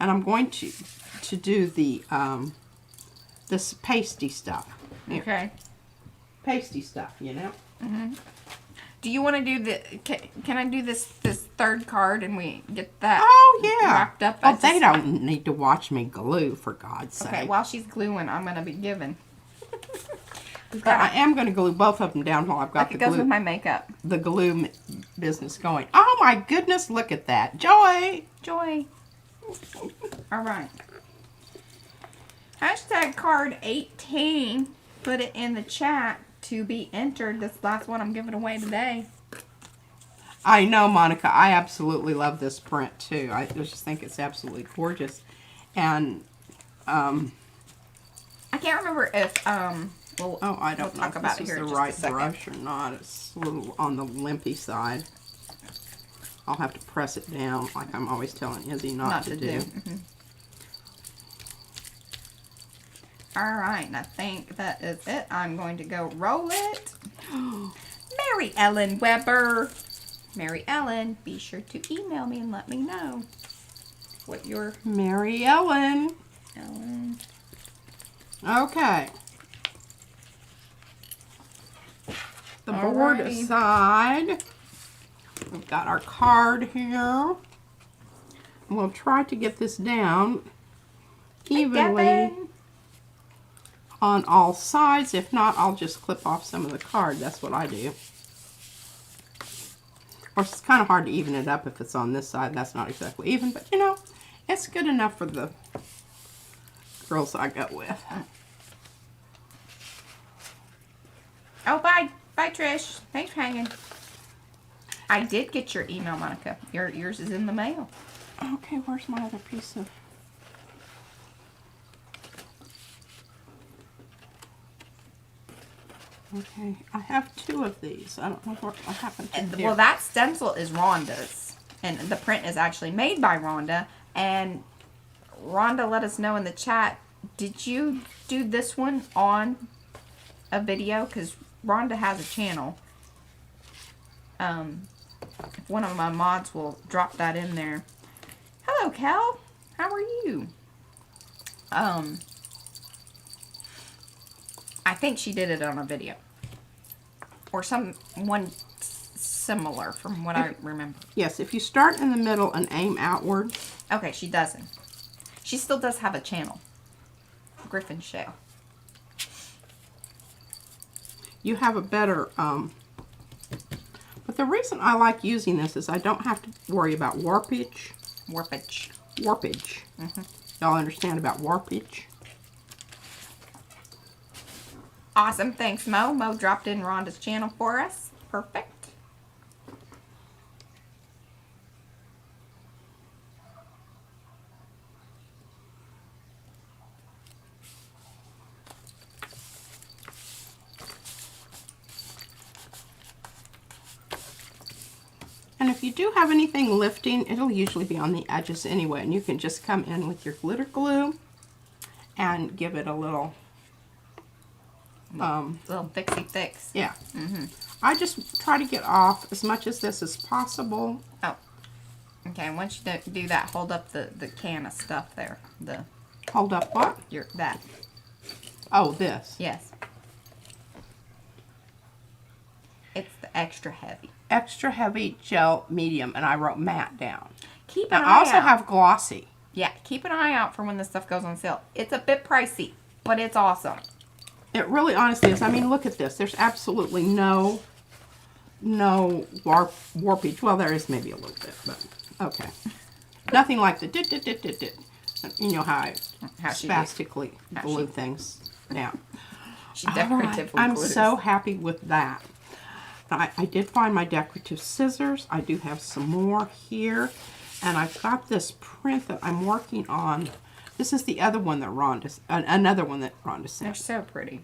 I'm going to do the this pasty stuff. Okay. Pasty stuff, you know. Mm-hmm. Do you want to do the? Can I do this third card and we get that? Oh yeah. Wrapped up. Oh, they don't need to watch me glue, for God's sake. Okay. While she's gluing, I'm gonna be giving. But I am going to glue both of them down while I've got Like it goes with my makeup. the glue business going. Oh my goodness! Look at that, Joy. Joy. All right. Hashtag card 18. Put it in the chat to be entered. This last one I'm giving away today. I know, Monica. I absolutely love this print too. I just think it's absolutely gorgeous, and I can't remember if oh, I don't know talk if about this it is here the in right just a second. brush or not. It's a little on the limpy side. I'll have to press it down like I'm always telling Izzy not to do. Mm-hmm. All right, and I think that is it. I'm going to go roll it. Mary Ellen Weber. Mary Ellen, be sure to email me and let me know what your... Mary Ellen. Okay. The board Alrighty. aside, we've got our card here. We'll try to get this down evenly Devin. on all sides. If not, I'll just clip off some of the card. That's what I do. Of course, it's kind of hard to even it up if it's on this side. That's not exactly even, but you know, it's good enough for the girls I go with. Oh, bye. Bye, Trish. Thanks for hanging. I did get your email, Monica. Yours is in the mail. Okay, where's my other piece of... Okay, I have 2 of these. I don't know what happened to them. Well, that stencil is Rhonda's. And the print is actually made by Rhonda. And Rhonda let us know in the chat, did you do this one on a video? Because Rhonda has a channel. If one of my mods will drop that in there. Hello, Cal. How are you? I think she did it on a video. Or one similar from what I remember. Yes, if you start in the middle and aim outward. Okay, she doesn't. She still does have a channel. Griffin Shale. You have a better, but the reason I like using this is I don't have to worry about warpage. Warpage. Y'all understand about warpage? Awesome. Thanks, Mo. Mo dropped in Rhonda's channel for us. Perfect. And if you do have anything lifting, it'll usually be on the edges anyway. And you can just come in with your glitter glue and give it a little... little fixie fix. Yeah. I just try to get off as much of this as possible. Oh. Okay, and once you do that, hold up the can of stuff there. Hold up what? That. Oh, this. Yes. It's the extra heavy. Extra heavy gel medium, and I wrote matte down. Keep an eye out. I also have glossy. Yeah, keep an eye out for when this stuff goes on sale. It's a bit pricey, but it's awesome. It really honestly is. I mean, look at this. There's absolutely no warpage. Well, there is maybe a little bit, but okay. Nothing like the dit. You know how I spastically glue things down. She decoratively I'm glues. so happy with that. I did find my decorative scissors. I do have some more here. And I've got this print that I'm working on. This is the other one that another one that Rhonda sent. They're so pretty.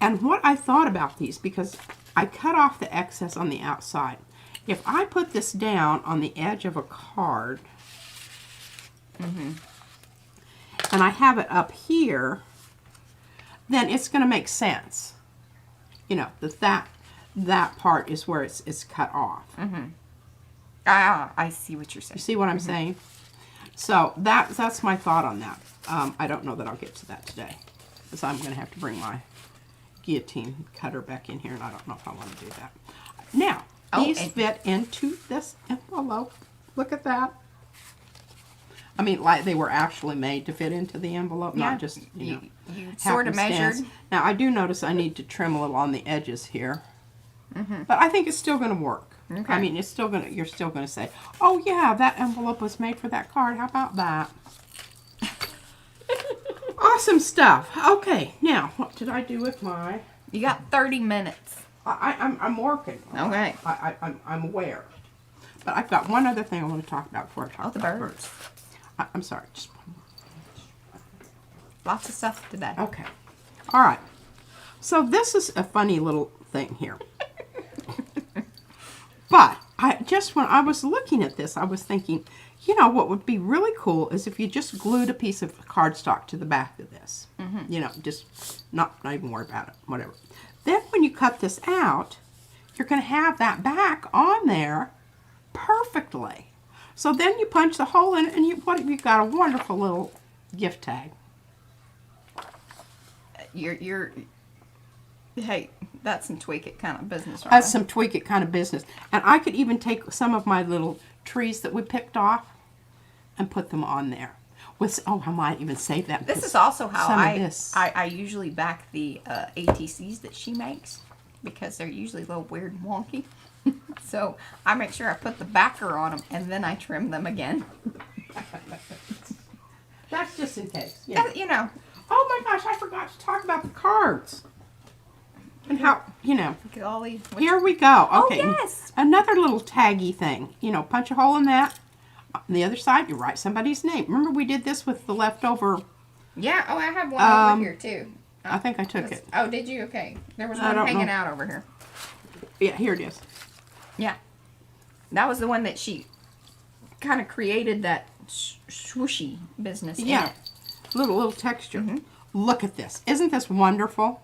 And what I thought about these, because I cut off the excess on the outside. If I put this down on the edge of a card, and I have it up here, then it's going to make sense. You know, that part is where it's cut off. I see what you're saying. You see what I'm saying? So that's my thought on that. I don't know that I'll get to that today, because I'm going to have to bring my guillotine cutter back in here, and I don't know if I want to do that. Now, these fit into this envelope. Look at that. I mean, like they were actually made to fit into the envelope, not just, you sort of measured. Now, I do notice I need to trim a little on the edges here. But I think it's still going to work. Okay. I mean, you're still going to say, oh yeah, that envelope was made for that card. How about that? Awesome stuff. Okay, now, what did I do with my... You got 30 minutes. I'm working. Okay. I'm aware. But I've got one other thing I want to talk about before I talk about birds. I'm sorry. Just one more. Lots of stuff today. Okay. All right. So this is a funny little thing here. But when I was looking at this, I was thinking, you know, what would be really cool is if you just glued a piece of cardstock to the back of this. You know, just not even worry about it, whatever. Then when you cut this out, you're going to have that back on there perfectly. So then you punch the hole in it, and you've got a wonderful little gift tag. Hey, that's some tweak it kind of business, right? That's some tweak it kind of business. And I could even take some of my little trees that we picked off and put them on there. I might even save that. This is also how I usually back the ATCs that she makes, because they're usually a little weird and wonky. So I make sure I put the backer on them, and then I trim them again. That's just in case. Yeah. You know. Oh my gosh, I forgot to talk about the cards. And how, you know. Golly. Here we go. Okay. Oh, yes. Another little taggy thing. You know, punch a hole in that. On the other side, you write somebody's name. Remember we did this with the leftover. Yeah. Oh, I have one over here, too. I think I took it. Oh, did you? Okay. There was one hanging out over here. Yeah, here it is. Yeah. That was the one that she kind of created that swooshy business in it. Little texture. Look at this. Isn't this wonderful?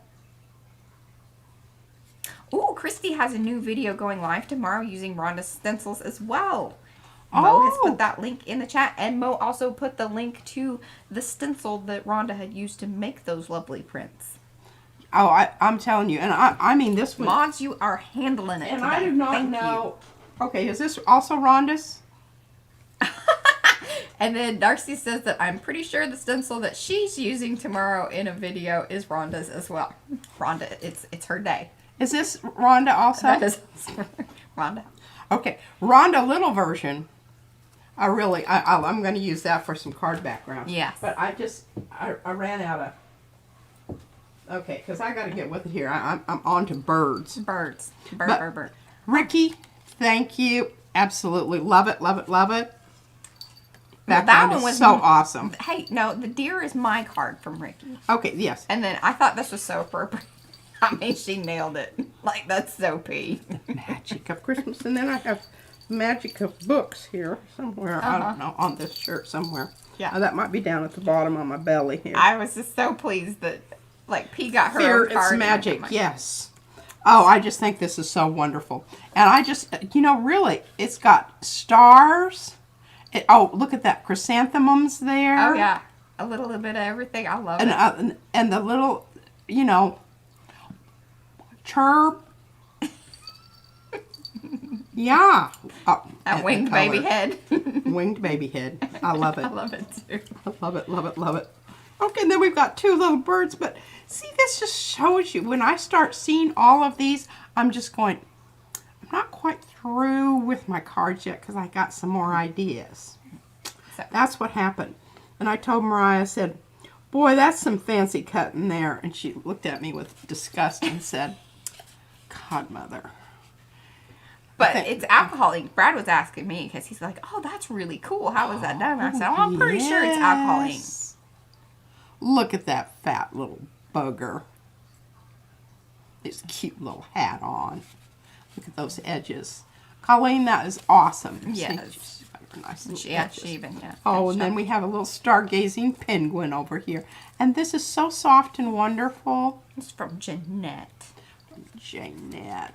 Ooh, Christy has a new video going live tomorrow using Rhonda's stencils as well. Mo has put that link in the chat, and Mo also put the link to the stencil that Rhonda had used to make those lovely prints. Oh, I'm telling you, and I mean this one. Mods, you are handling it And today. I do not Thank know. You. Okay, is this also Rhonda's? And then Darcy says that I'm pretty sure the stencil that she's using tomorrow in a video is Rhonda's as well. Rhonda, it's her day. Is this Rhonda also? That is Rhonda. Okay, Rhonda little version. I'm going to use that for some card background. Yes. But I ran out of. Okay, because I got to get with it here. I'm on to birds. Birds. Bird. Ricky, thank you. Absolutely love it, love it, love it. That one was so awesome. Hey, no, the deer is my card from Ricky. Okay, yes. And then I thought this was so appropriate. I mean, she nailed it. Like, that's so P. Magic of Christmas. And then I have Magic of Books here somewhere. I don't know, on this shirt somewhere. Yeah. That might be down at the bottom on my belly here. I was just so pleased that, like, P got her Here, own card. it's magic, yes. Oh, I just think this is so wonderful. And I just, you know, really, it's got stars. Oh, look at that. Chrysanthemums there. Oh, yeah. A little bit of everything. I love it. And the little, you know, chirp. Yeah. Oh, that winged baby head. Winged baby head. I love it. I love it, too. I love it, love it, love it. Okay, and then we've got two little birds. But see, this just shows you, when I start seeing all of these, I'm just going, I'm not quite through with my cards yet because I got some more ideas. So that's what happened. And I told Mariah, I said, boy, that's some fancy cutting there. And she looked at me with disgust and said, Godmother. But it's alcoholing. Brad was asking me because he's like, oh, that's really cool. How was that done? I said, oh, I'm pretty sure it's alcoholing. Look at that fat little bugger. His cute little hat on. Look at those edges. Colleen, that is awesome. Yes. Nice she even, yeah. Oh, and then we have a little stargazing penguin over here. And this is so soft and wonderful. It's from Jeanette. Jeanette.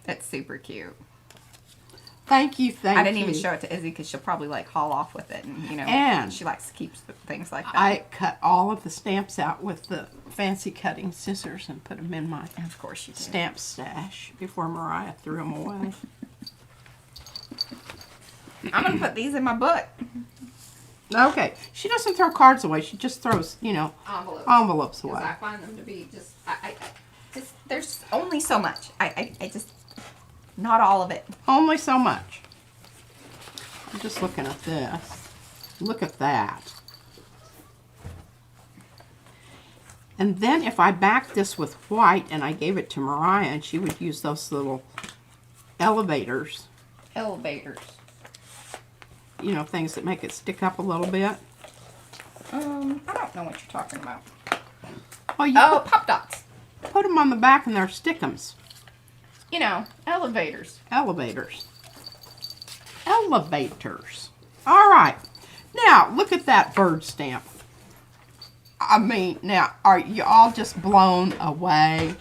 That's super cute. Thank you, I didn't even show it to Izzy because she'll probably like haul off with it, and you know, and she likes to keep things like that. I cut all of the stamps out with the fancy cutting scissors and put them in my of course you did. Stamp stash before Mariah threw them away. I'm gonna put these in my book. Okay, she doesn't throw cards away. She just throws, you know, envelopes away. I find them to be just, just there's only so much. I just. Not all of it. Only so much. I'm just looking at this. Look at that. And then if I backed this with white and I gave it to Mariah and she would use those little elevators. Elevators. You know, things that make it stick up a little bit. I don't know what you're talking about. Oh, pop dots. Put them on the back and they're stick'ems. You know, elevators. Elevators. Elevators. All right. Now, look at that bird stamp. I mean, now, are you all just blown away?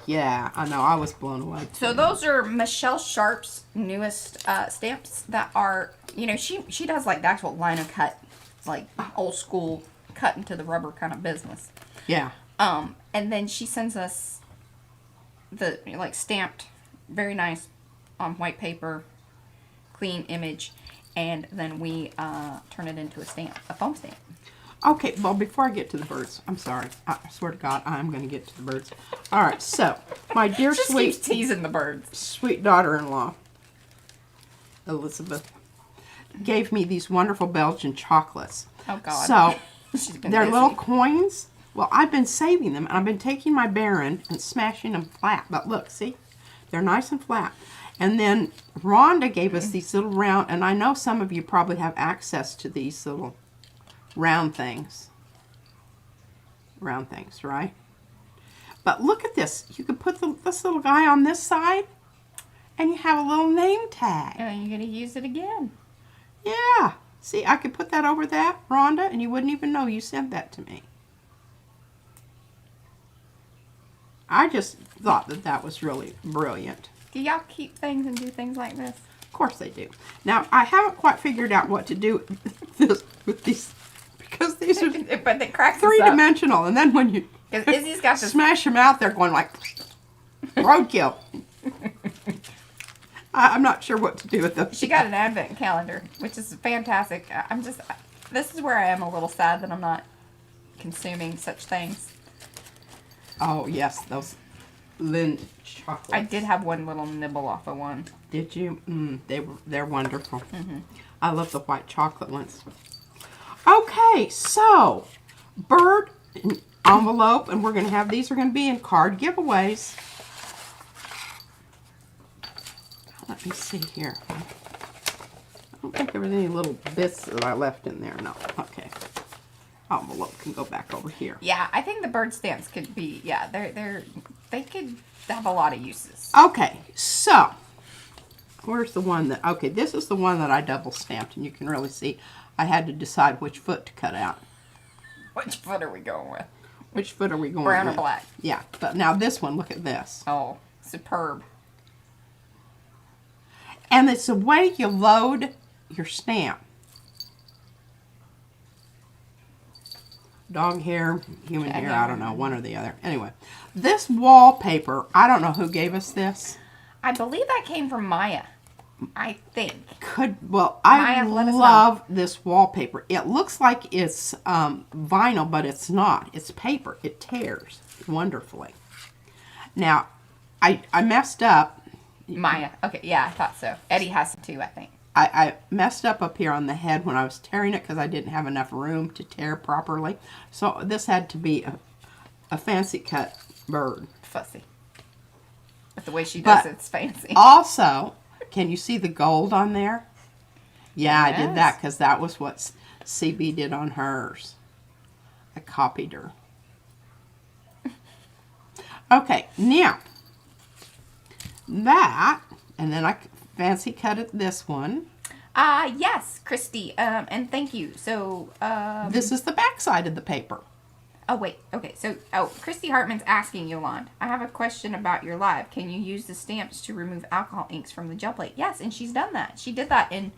Yeah, I know. I was blown away too. So those are Michelle Sharpe's newest stamps that are, you know, she does like the actual lino cut, like old school cut into the rubber kind of business. Yeah. And then she sends us the like stamped, very nice on white paper, clean image, and then we turn it into a stamp, a foam stamp. Okay, well, before I get to the birds, I'm sorry. I swear to God, I'm going to get to the birds. All right, so my dear Just sweet keeps teasing the birds. Sweet daughter-in-law, Elizabeth, gave me these wonderful Belgian chocolates. Oh God. So She's been they're busy. little coins Well, I've been saving them, and I've been taking my baren and smashing them flat. But look, see? They're nice and flat. And then Rhonda gave us these little round, and I know some of you probably have access to these little round things. Round things, right? But look at this. You could put this little guy on this side, and you have a little name tag. And you're going to use it again. Yeah. See, I could put that over that, Rhonda, and you wouldn't even know you sent that to me. I just thought that that was really brilliant. Do y'all keep things and do things like this? Of course they do. Now, I haven't quite figured out what to do with these, because these are but they crack three-dimensional, and then when you Izzy's got this smash them out, they're going like roadkill. I'm not sure what to do with those. She got an advent calendar, which is fantastic. This is where I am a little sad that I'm not consuming such things. Oh, yes, those Lind chocolates. I did have one little nibble off of one. Did you? They're wonderful. I love the white chocolate ones. Okay, so bird envelope, and we're going to have these are going to be in card giveaways. Let me see here. I don't think there was any little bits that I left in there. No. Okay. Envelope can go back over here. Yeah, I think the bird stamps could be, yeah, they could have a lot of uses. Okay, so where's the one that, okay, this is the one that I double stamped, and you can really see I had to decide which foot to cut out. Which foot are we going with? Which foot are we going Brown with? or black? Yeah, but now this one, look at this. Oh, superb. And it's the way you load your stamp. Dog hair, human hair, I don't know, one or the other. Anyway, this wallpaper, I don't know who gave us this. I believe that came from Maya. I think. I love this wallpaper. It looks like it's vinyl, but it's not. It's paper. It tears wonderfully. Now, I messed up. Maya. Okay, yeah, I thought so. Eddie has some too, I think. I messed up here on the head when I was tearing it because I didn't have enough room to tear properly. So this had to be a fancy cut bird. Fussy. But the way she does it's fancy. Also, can you see the gold on there? Yeah, yes. I did that because that was what CB did on hers. I copied her. Okay, now that, and then I fancy cut it this one. Yes, Christy, and thank you. So, this is the back side of the paper. Oh, wait. Okay, so, Christy Hartman's asking Yolande, I have a question about your live. Can you use the stamps to remove alcohol inks from the gel plate? Yes, and she's done that. She did that in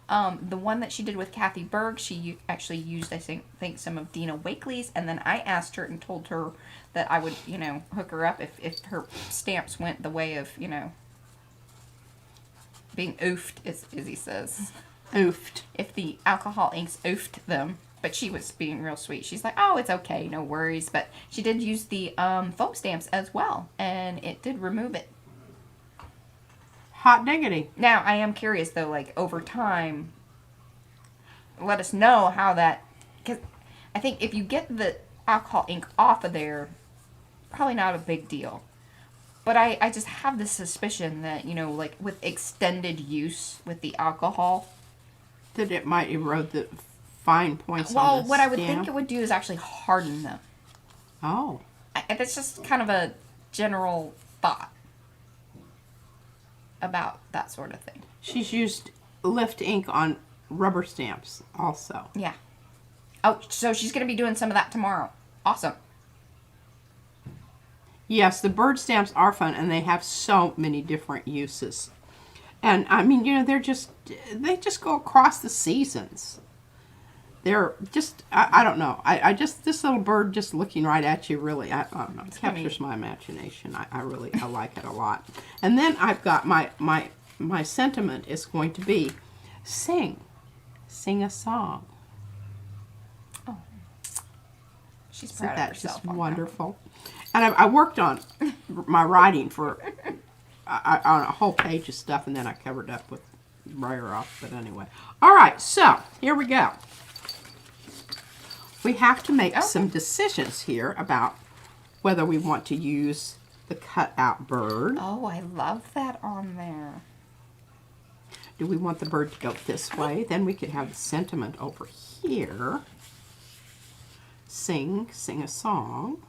the one that she did with Kathy Berg. She actually used, I think, some of Dina Wakely's, and then I asked her and told her that I would, hook her up if her stamps went the way of, being oofed, as he says. Oofed. If the alcohol inks oofed them. But she was being real sweet. She's like, oh, it's okay, no worries. But she did use the foam stamps as well, and it did remove it. Hot diggity. Now, I am curious, though, like, over time, let us know how that... Because I think if you get the alcohol ink off of there, probably not a big deal. But I just have this suspicion that, like, with extended use with the alcohol... that it might erode the fine points on the Well, what I would stamp. think it would do is actually harden them. Oh. That's just kind of a general thought about that sort of thing. She's used lift ink on rubber stamps also. Yeah. Oh, so she's going to be doing some of that tomorrow. Awesome. Yes, the bird stamps are fun, and they have so many different uses. And, I mean, they just go across the seasons. They're just, I don't know. I just, this little bird just looking right at you really, I don't know, it captures my imagination. I like it a lot. And then I've got my sentiment is going to be sing a song. Oh. She's proud of herself. That's just wonderful. And I worked on my writing for, on a whole page of stuff, and then I covered up with brayer off. But anyway. All right, so here we go. we have to make some decisions here about whether we want to use the cutout bird. Oh, I love that on there. Do we want the bird to go this way? Then we could have the sentiment over here. Sing a song.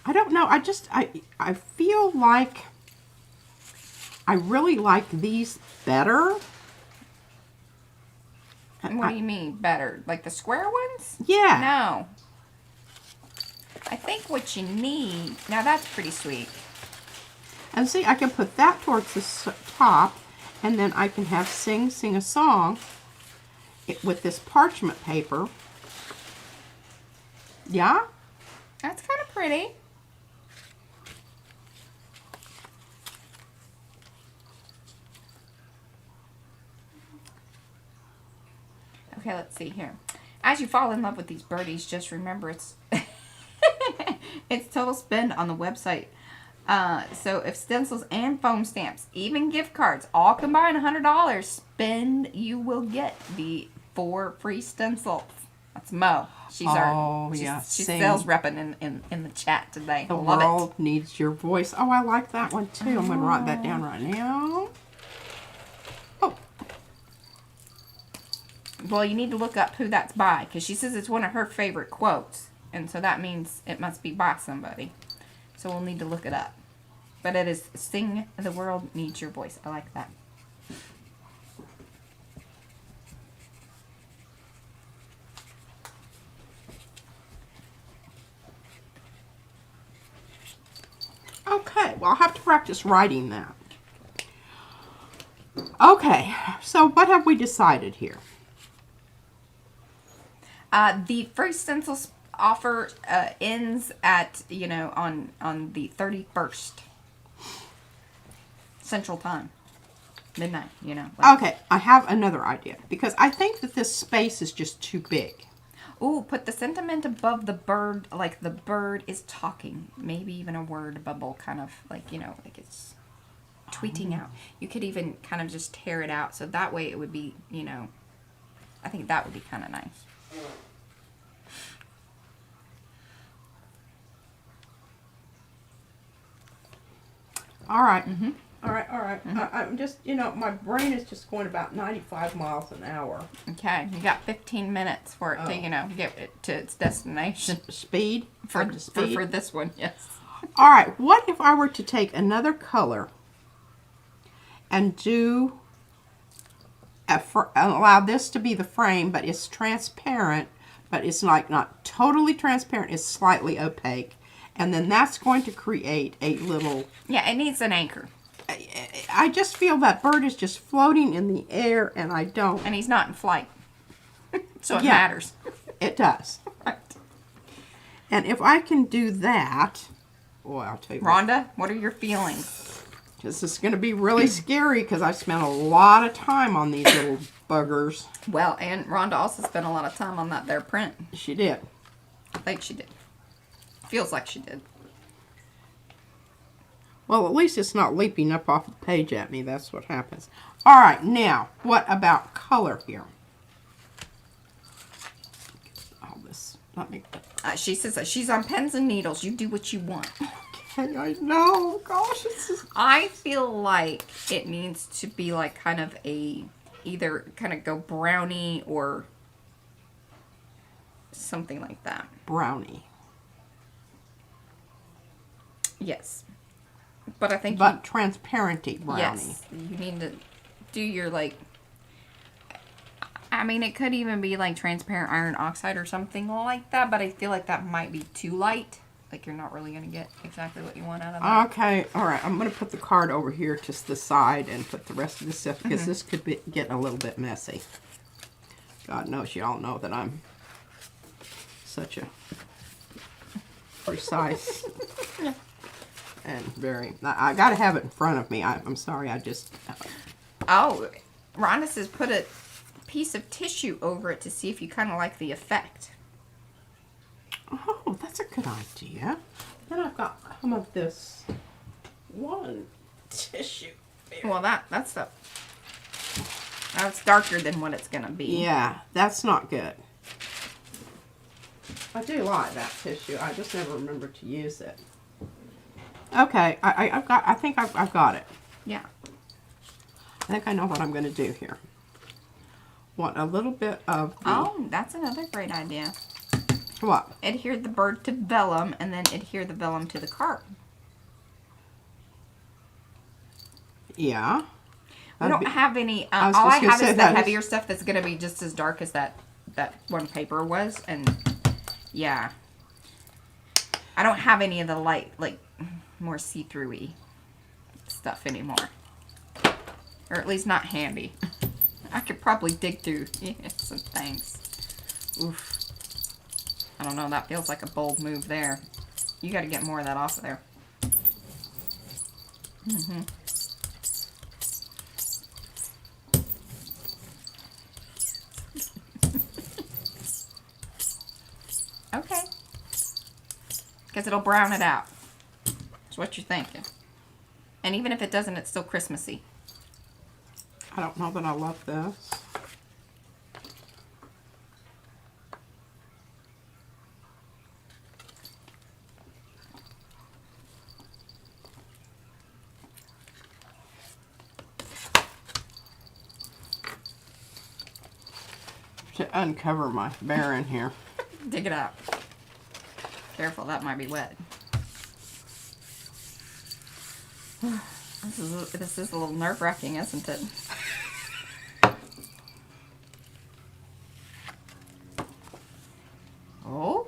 I don't know. I feel like I really like these better. And what do you mean better? Like the square ones? Yeah. No. I think what you need... Now that's pretty sweet. And see, I can put that towards the top, and then I can have sing a song with this parchment paper. Yeah? That's kind of pretty. Okay, let's see here. As you fall in love with these birdies, just remember it's it's total spend on the website. So if stencils and foam stamps, even gift cards, all combine $100, spend, you will get the 4 free stencils. That's Mo. She's she's sales repping in the chat today. The world needs your voice. Oh, I like that one too. I'm going to write that down right now. Oh. Well, you need to look up who that's by, because she says it's one of her favorite quotes. And so that means it must be by somebody. So we'll need to look it up. But it is Sing the World Needs Your Voice. I like that. Okay, well, I'll have to practice writing that. Okay, so what have we decided here? The free stencils offer ends at, on the 31st Central Time. Midnight, Okay, I have another idea, because I think that this space is just too big. Ooh, put the sentiment above the bird, like the bird is talking. Maybe even a word bubble, kind of like, like it's tweeting out. You could even kind of just tear it out, so that way it would be, I think that would be kind of nice. All right. Mm-hmm. All right. Mm-hmm. I'm just, my brain is just going about 95 miles an hour. Okay, you got 15 minutes for it to, get it to its destination. Speed? For this one, yes. All right, what if I were to take another color and do, allow this to be the frame, but it's transparent, but it's like not totally transparent, it's slightly opaque. And then that's going to create a little... Yeah, it needs an anchor. I just feel that bird is just floating in the air, and I don't... And he's not in flight. So it matters. It does. Right. And if I can do that... Boy, I'll tell you Rhonda, what are your feelings? This is going to be really scary, because I spent a lot of time on these little buggers. Well, and Rhonda also spent a lot of time on that there print. She did. I think she did. Feels like she did. Well, at least it's not leaping up off the page at me. That's what happens. All right, now, what about color here? All this. Let me... She says that she's on pens and needles. You do what you want. Okay, I know. Gosh, this is... I feel like it needs to be like kind of either kind of go brownie or something like that. Brownie. Yes. But I think transparenty brownie. Yes. You need to do your I mean, it could even be like transparent iron oxide or something like that, but I feel like that might be too light. Like you're not really going to get exactly what you want out of that. Okay. All right. I'm going to put the card over here to the side and put the rest of the stuff, because this could get a little bit messy. God knows you all know that I'm such a precise... Yeah. And very... I got to have it in front of me. I'm sorry. I just... Oh, Rhonda says put a piece of tissue over it to see if you kind of like the effect. Oh, that's a good idea. Then I've got some of this one tissue. Well, that's darker than what it's going to be. Yeah, that's not good. I do like that tissue. I just never remember to use it. Okay, I think I've got it. Yeah. I think I know what I'm going to do here. Want a little bit of the... Oh, that's another great idea. What? Adhere the bird to vellum and then adhere the vellum to the card. Yeah. We don't have any, all I have is the heavier stuff that's going to be just as dark as that one paper was. And yeah. I don't have any of the light, like, more see-through-y stuff anymore. Or at least not handy. I could probably dig through some things. Oof. I don't know, that feels like a bold move there. You got to get more of that off of there. Mm-hmm. Okay. Because it'll brown it out. That's what you're thinking. And even if it doesn't, it's still Christmassy. I don't know that I love this. To uncover my baren here. Dig it out. Careful, that might be wet. This is a little nerve-wracking, isn't it? Oh?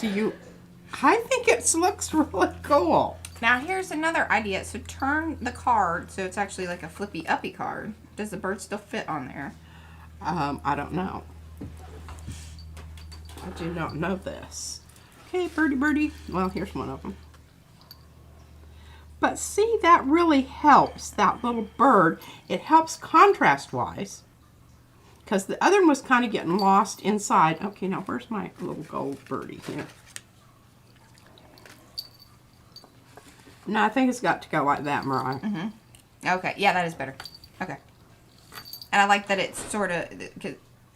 I think it looks really cool. Now here's another idea. So turn the card so it's actually like a flippy-uppy card. Does the bird still fit on there? I don't know. I do not know this. Okay, birdie. Well, here's one of them. But see, that really helps, that little bird. It helps contrast-wise. Because the other one was kind of getting lost inside. Okay, now where's my little gold birdie here? No, I think it's got to go like that, Mariah. Mm-hmm. Okay, yeah, that is better. Okay. And I like that it's sort of,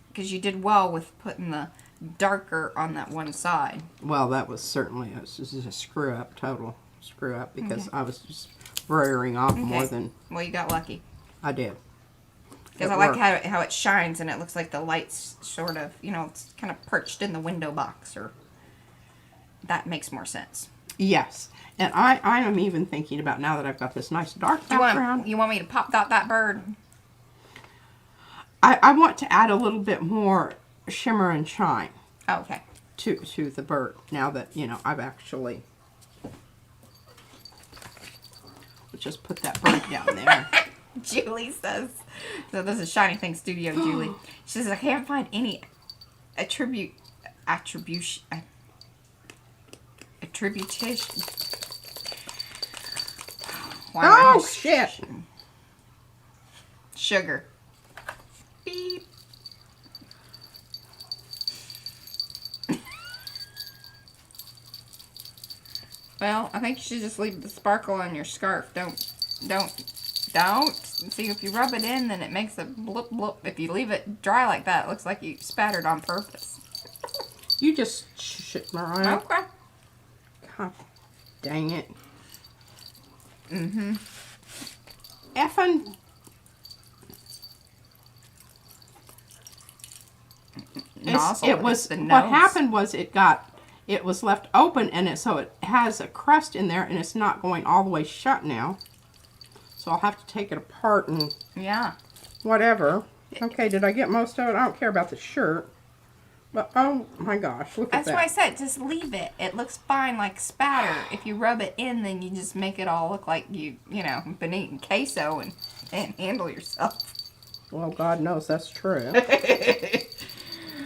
because you did well with putting the darker on that one side. Well, that was certainly just a screw-up, total screw-up, because I was just rearing off more than... Well, you got lucky. I did. Because I like how it shines and it looks like the light's sort of, it's kind of perched in the window box, or that makes more sense. Yes. And I am even thinking about, now that I've got this nice dark background... You want me to pop out that bird? I want to add a little bit more shimmer and shine. Oh, okay. To the bird, now that, I've actually... Let's just put that bird down there. Julie says, so this is Shiny Thing Studio, Julie. She says, I can't find any attribution. Wow, oh, shit. Sugar. Beep. Well, I think you should just leave the sparkle on your scarf. Don't. See, if you rub it in, then it makes a blip blip. If you leave it dry like that, it looks like you spattered on purpose. You just shit, Mariah. Okay. God dang it. Mm-hmm. Effing. What happened was it was left open, and so it has a crust in there, and it's not going all the way shut now. So I'll have to take it apart and whatever. Okay, did I get most of it? I don't care about the shirt. But oh my gosh, look at that. That's why I said just leave it. It looks fine like spatter. If you rub it in, then you just make it all look like been eating queso and handle yourself. Well, God knows that's true.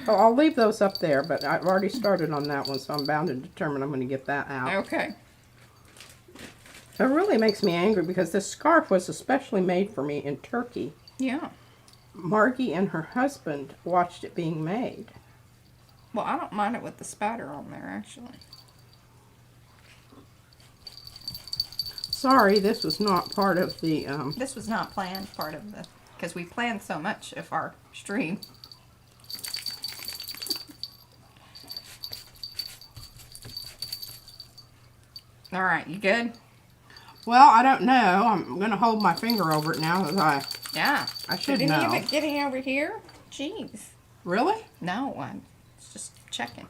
Well, I'll leave those up there, but I've already started on that one, so I'm bound and determined I'm going to get that out. Okay. It really makes me angry because this scarf was especially made for me in Turkey. Yeah. Margie and her husband watched it being made. Well, I don't mind it with the spatter on there, actually. Sorry, this was not part of the... This was not planned part of the... Because we planned so much of our stream. All right, you good? Well, I don't know. I'm going to hold my finger over it now as I should know. Didn't even getting over here? Jeez. Really? No, I'm just checking.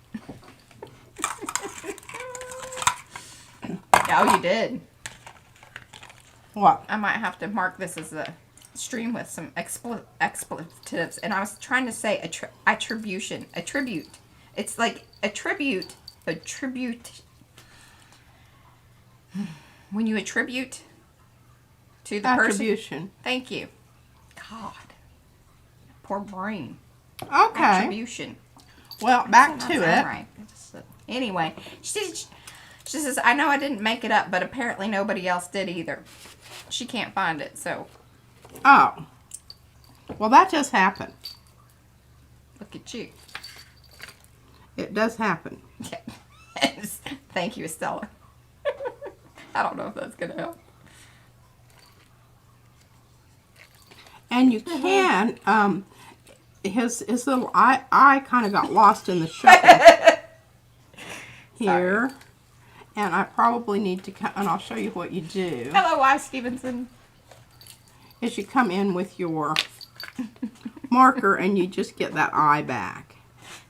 Oh, you did. What? I might have to mark this as a stream with some expletives. And I was trying to say attribution. Attribute. It's like attribute. When you attribute to the Attribution. person. Thank you. God. Poor brain. Okay. Attribution. Well, back to it. Right. Anyway, she says, I know I didn't make it up, but apparently nobody else did either. She can't find it, so. Oh. Well, that does happen. Look at you. It does happen. Yes. Thank you, Estella. I don't know if that's going to help. And you can, his little eye kind of got lost in the shuffle here. And I probably need to come, and I'll show you what you do. Hello, Y. Stevenson. Is you come in with your marker and you just get that eye back.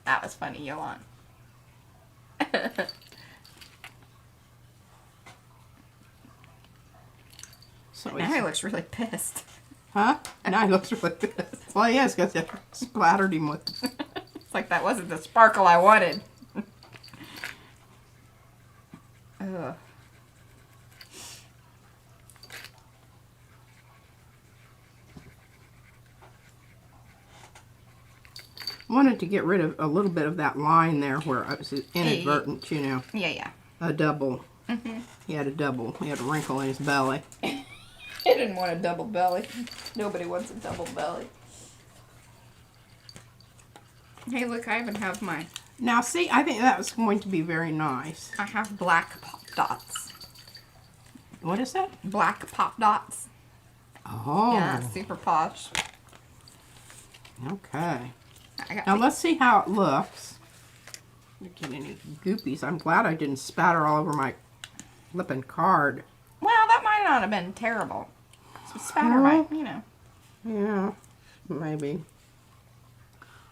That was funny, Yolanda. So now he looks really pissed. Huh? Now he looks really pissed. Well, he is, because I splattered him with It's like that wasn't the sparkle I wanted. Ugh. Wanted to get rid of a little bit of that line there where it was inadvertent, you know. Yeah. A double. He had a wrinkle in his belly. He didn't want a double belly. Nobody wants a double belly. Hey, look, I even have my... Now, see, I think that was going to be very nice. I have black pop dots. What is that? Black pop dots. Oh. Yeah, super posh. Okay. Now, let's see how it looks. Don't get any goopies. I'm glad I didn't spatter all over my flipping card. Well, that might not have been terrible. Some spatter might, you know. Yeah, maybe.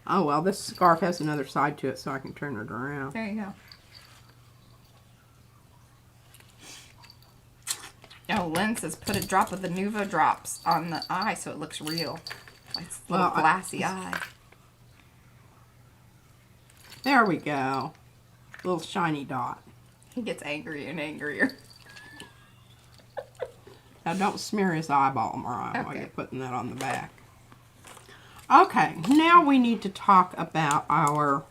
Oh, well, this scarf has another side to it, so I can turn it around. There you go. Oh, Lynn says put a drop of the Nuvo drops on the eye so it looks real. Like a little glassy eye. There we go. Little shiny dot. He gets angrier and angrier. Now, don't smear his eyeball, Mariah, while Okay. you're putting that on the back. Okay, now we need to talk about our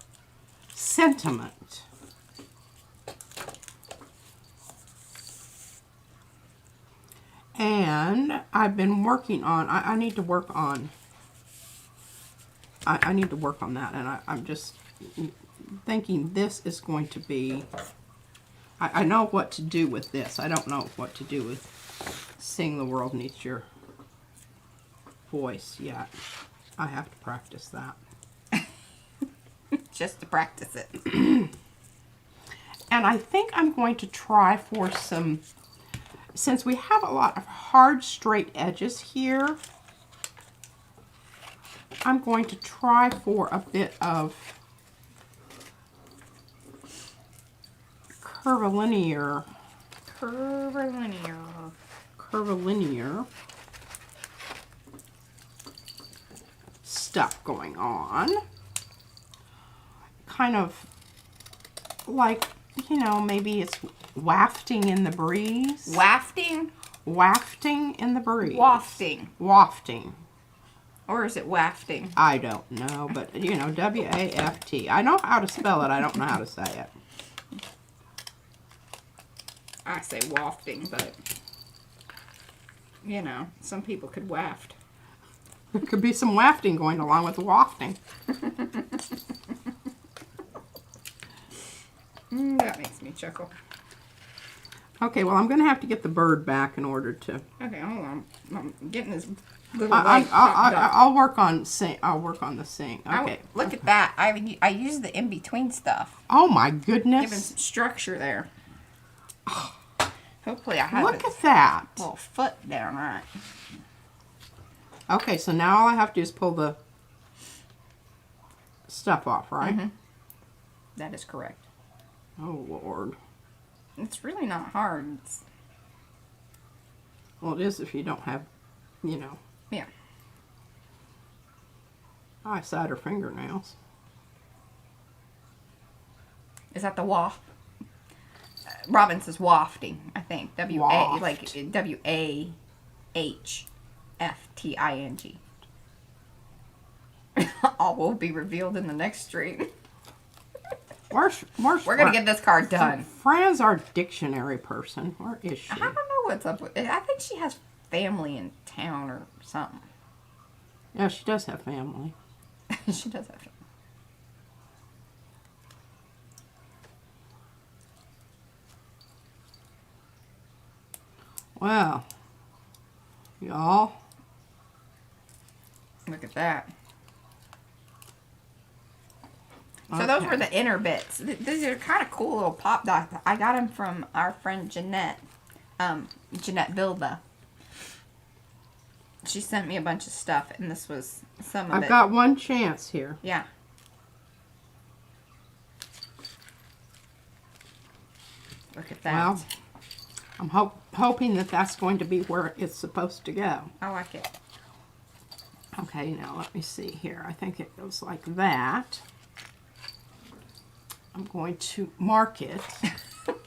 sentiment. And I've been working on, I need to work on, I need to work on that, and I'm just thinking this is going to be, I know what to do with this. I don't know what to do with Sing the World Needs Your Voice yet. I have to practice that. Just to practice it. And I think I'm going to try for some, since we have a lot of hard straight edges here, I'm going to try for a bit of curvilinear stuff going on. Kind of like, you know, maybe it's wafting in the breeze. Wafting? Wafting in the breeze. Wafting. Wafting. Or is it wafting? I don't know, but, you know, W-A-F-T. I know how to spell it. I don't know how to say it. I say wafting, but, you know, some people could waft. There could be some wafting going along with the wafting. That makes me chuckle. Okay, well, I'm going to have to get the bird back in order to... Okay, hold on. I'm getting this little white I'll work on sing. I'll work on the sing. Okay. Look at that. I used the in-between stuff. Oh, my goodness. Giving some structure there. Hopefully I have Look at that. little foot down right. Okay, so now all I have to do is pull the stuff off, right? Mm-hmm. That is correct. Oh, Lord. It's really not hard. Well, it is if you don't have, you know. Yeah. Eyesight or fingernails. Is that the waft? Robin says wafting, I think. Waft. Like WAHFTING. All will be revealed in the next stream. We're gonna get this card done. Fran's our dictionary person. Where is she? I don't know what's up with it. I think she has family in town or something. Yeah, she does have family. She does have family. Well, y'all. Look at that. So those were the inner bits. These are kind of cool little pop dots. I got them from our friend Jeanette. Jeanette Vilda. She sent me a bunch of stuff, and this was some of it. I've got one chance here. Yeah. Look at that. Well, I'm hoping that that's going to be where it's supposed to go. I like it. Okay, now let me see here. I think it goes like that. I'm going to mark it.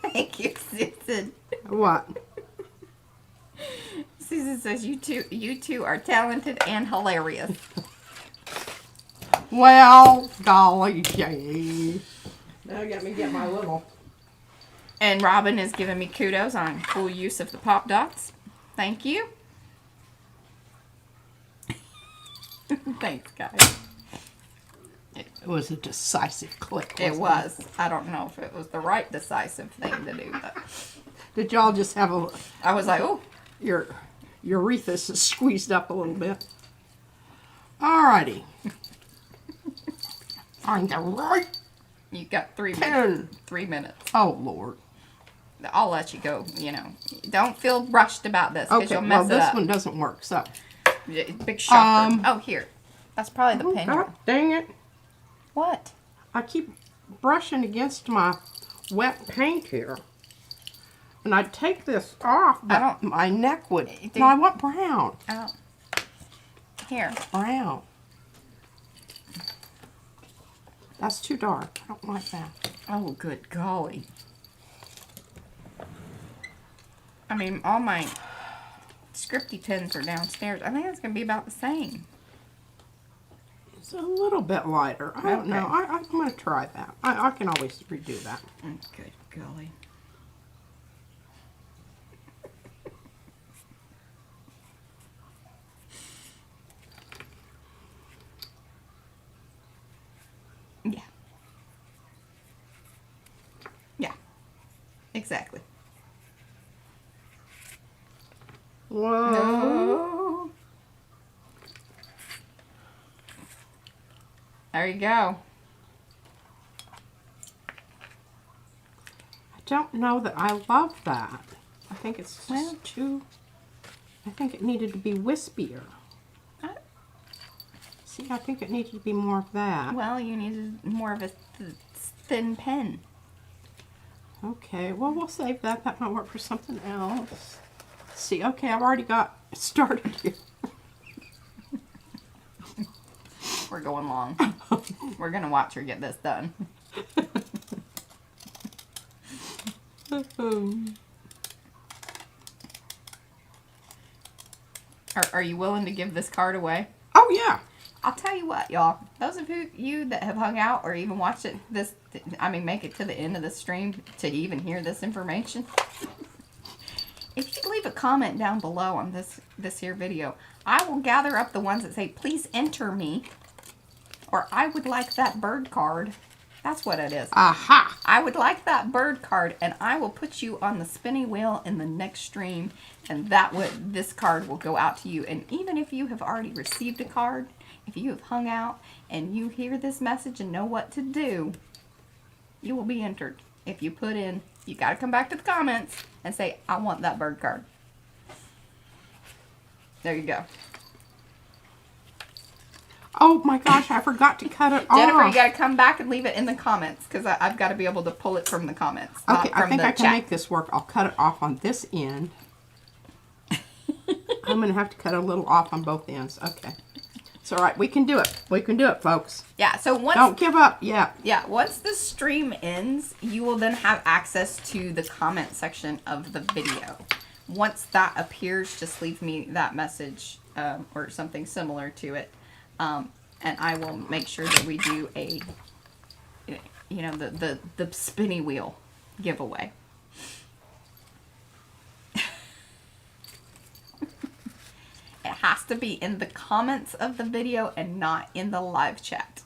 Thank you, Susan. What? Susan says you two are talented and hilarious. Well, golly gee. Now let me get my little. And Robin is giving me kudos on full use of the pop dots. Thank you. Thanks, guys. It was a decisive click. It was. I don't know if it was the right decisive thing to do, but Did y'all just have a? I was like, oh, Your urethus is squeezed up a little bit. Alrighty. Find the right you got 3 minutes. pen. 3 minutes. Oh Lord. I'll let you go. You know, don't feel rushed about this because Okay, you'll well mess it this up. one doesn't work, so. Big shocker. Oh, here. That's probably the pen. God dang it. What? I keep brushing against my wet paint here. And I'd take this off, but my neck would. No, I want brown. Oh. Here. Brown. That's too dark. I don't like that. Oh, good golly. I mean, all my scripty pens are downstairs. I think it's going to be about the same. It's a little bit lighter. I don't know. I'm going to try that. I can always redo that. Good golly. Yeah. Yeah. Exactly. Whoa. No. There you go. I don't know that I love that. I think it's just Well, too... I think it needed to be wispier. See, I think it needed to be more of that. Well, you needed more of a thin pen. Okay, well, we'll save that. That might work for something else. See, okay, I've already got it started here. We're going long. We're going to watch her get this done. Are you willing to give this card away? Oh, yeah. I'll tell you what, y'all. Those of you that have hung out or even watched it, make it to the end of the stream to even hear this information. If you leave a comment down below on this here video, I will gather up the ones that say, please enter me, or I would like that bird card. That's what it is. Aha! I would like that bird card, and I will put you on the spinning wheel in the next stream, and this card will go out to you. And even if you have already received a card, if you have hung out and you hear this message and know what to do, you will be entered if you put in you got to come back to the comments and say, I want that bird card. There you go. Oh my gosh, I forgot to cut it off. Jennifer, you got to come back and leave it in the comments because I've got to be able to pull it from the comments. Okay, I think I can make this work. I'll cut it off on this end. I'm going to have to cut a little off on both ends. Okay. It's all right. We can do it. We can do it, folks. Yeah, so once... Don't give up yet. Yeah, once the stream ends, you will then have access to the comment section of the video. Once that appears, just leave me that message or something similar to it. And I will make sure that we do a, you know, the spinny wheel giveaway. It has to be in the comments of the video and not in the live chat.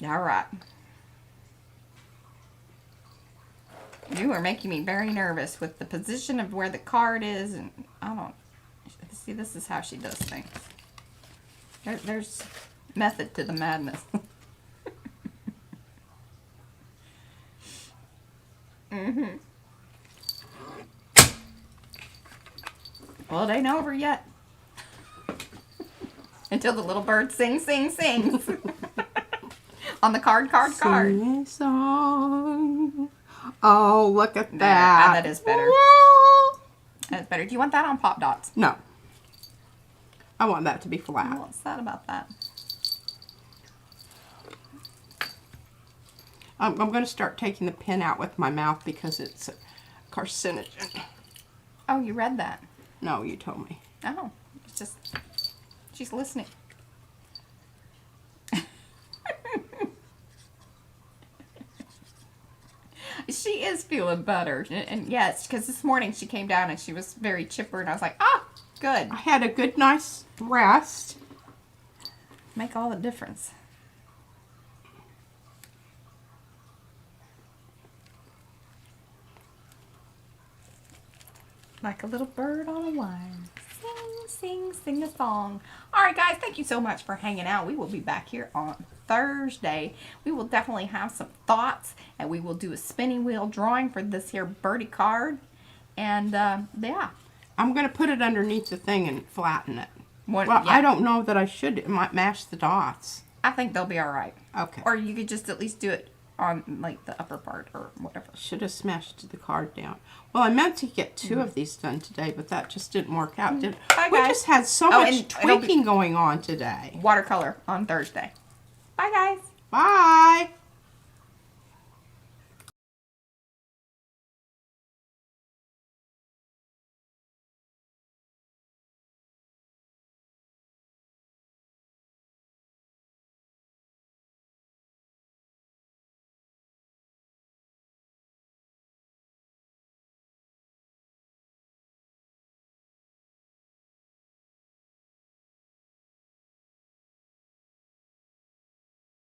All right. You are making me very nervous with the position of where the card is, and I don't... See, this is how she does things. There's method to the madness. Mm-hmm. Well, it ain't over yet. Until the little bird sings. On the card. Sing a song. Oh, look at that. That is better. That's better. Do you want that on Pop Dots? No. I want that to be flat. What's that about that? I'm going to start taking the pin out with my mouth because it's a carcinogen. Oh, you read that? No, you told me. Oh, it's just, she's listening. She is feeling better. And yes, because this morning she came down and she was very chipper and I was like, ah, good. I had a good, nice rest. Make all the difference. Like a little bird on a wire. Sing a song. All right, guys, thank you so much for hanging out. We will be back here on Thursday. We will definitely have some thoughts, and we will do a spinning wheel drawing for this here birdie card. And, yeah. I'm going to put it underneath the thing and flatten it. Well, yeah. I I don't know that I should. It might mash the dots. I think they'll be all right. Okay. Or you could just at least do it on, like, the upper part or whatever. Should have smashed the card down. Well, I meant to get two of these done today, but that just didn't work out, did it? Bye, We guys. just had so much tweaking going on today. Watercolor on Thursday. Bye, guys. Bye.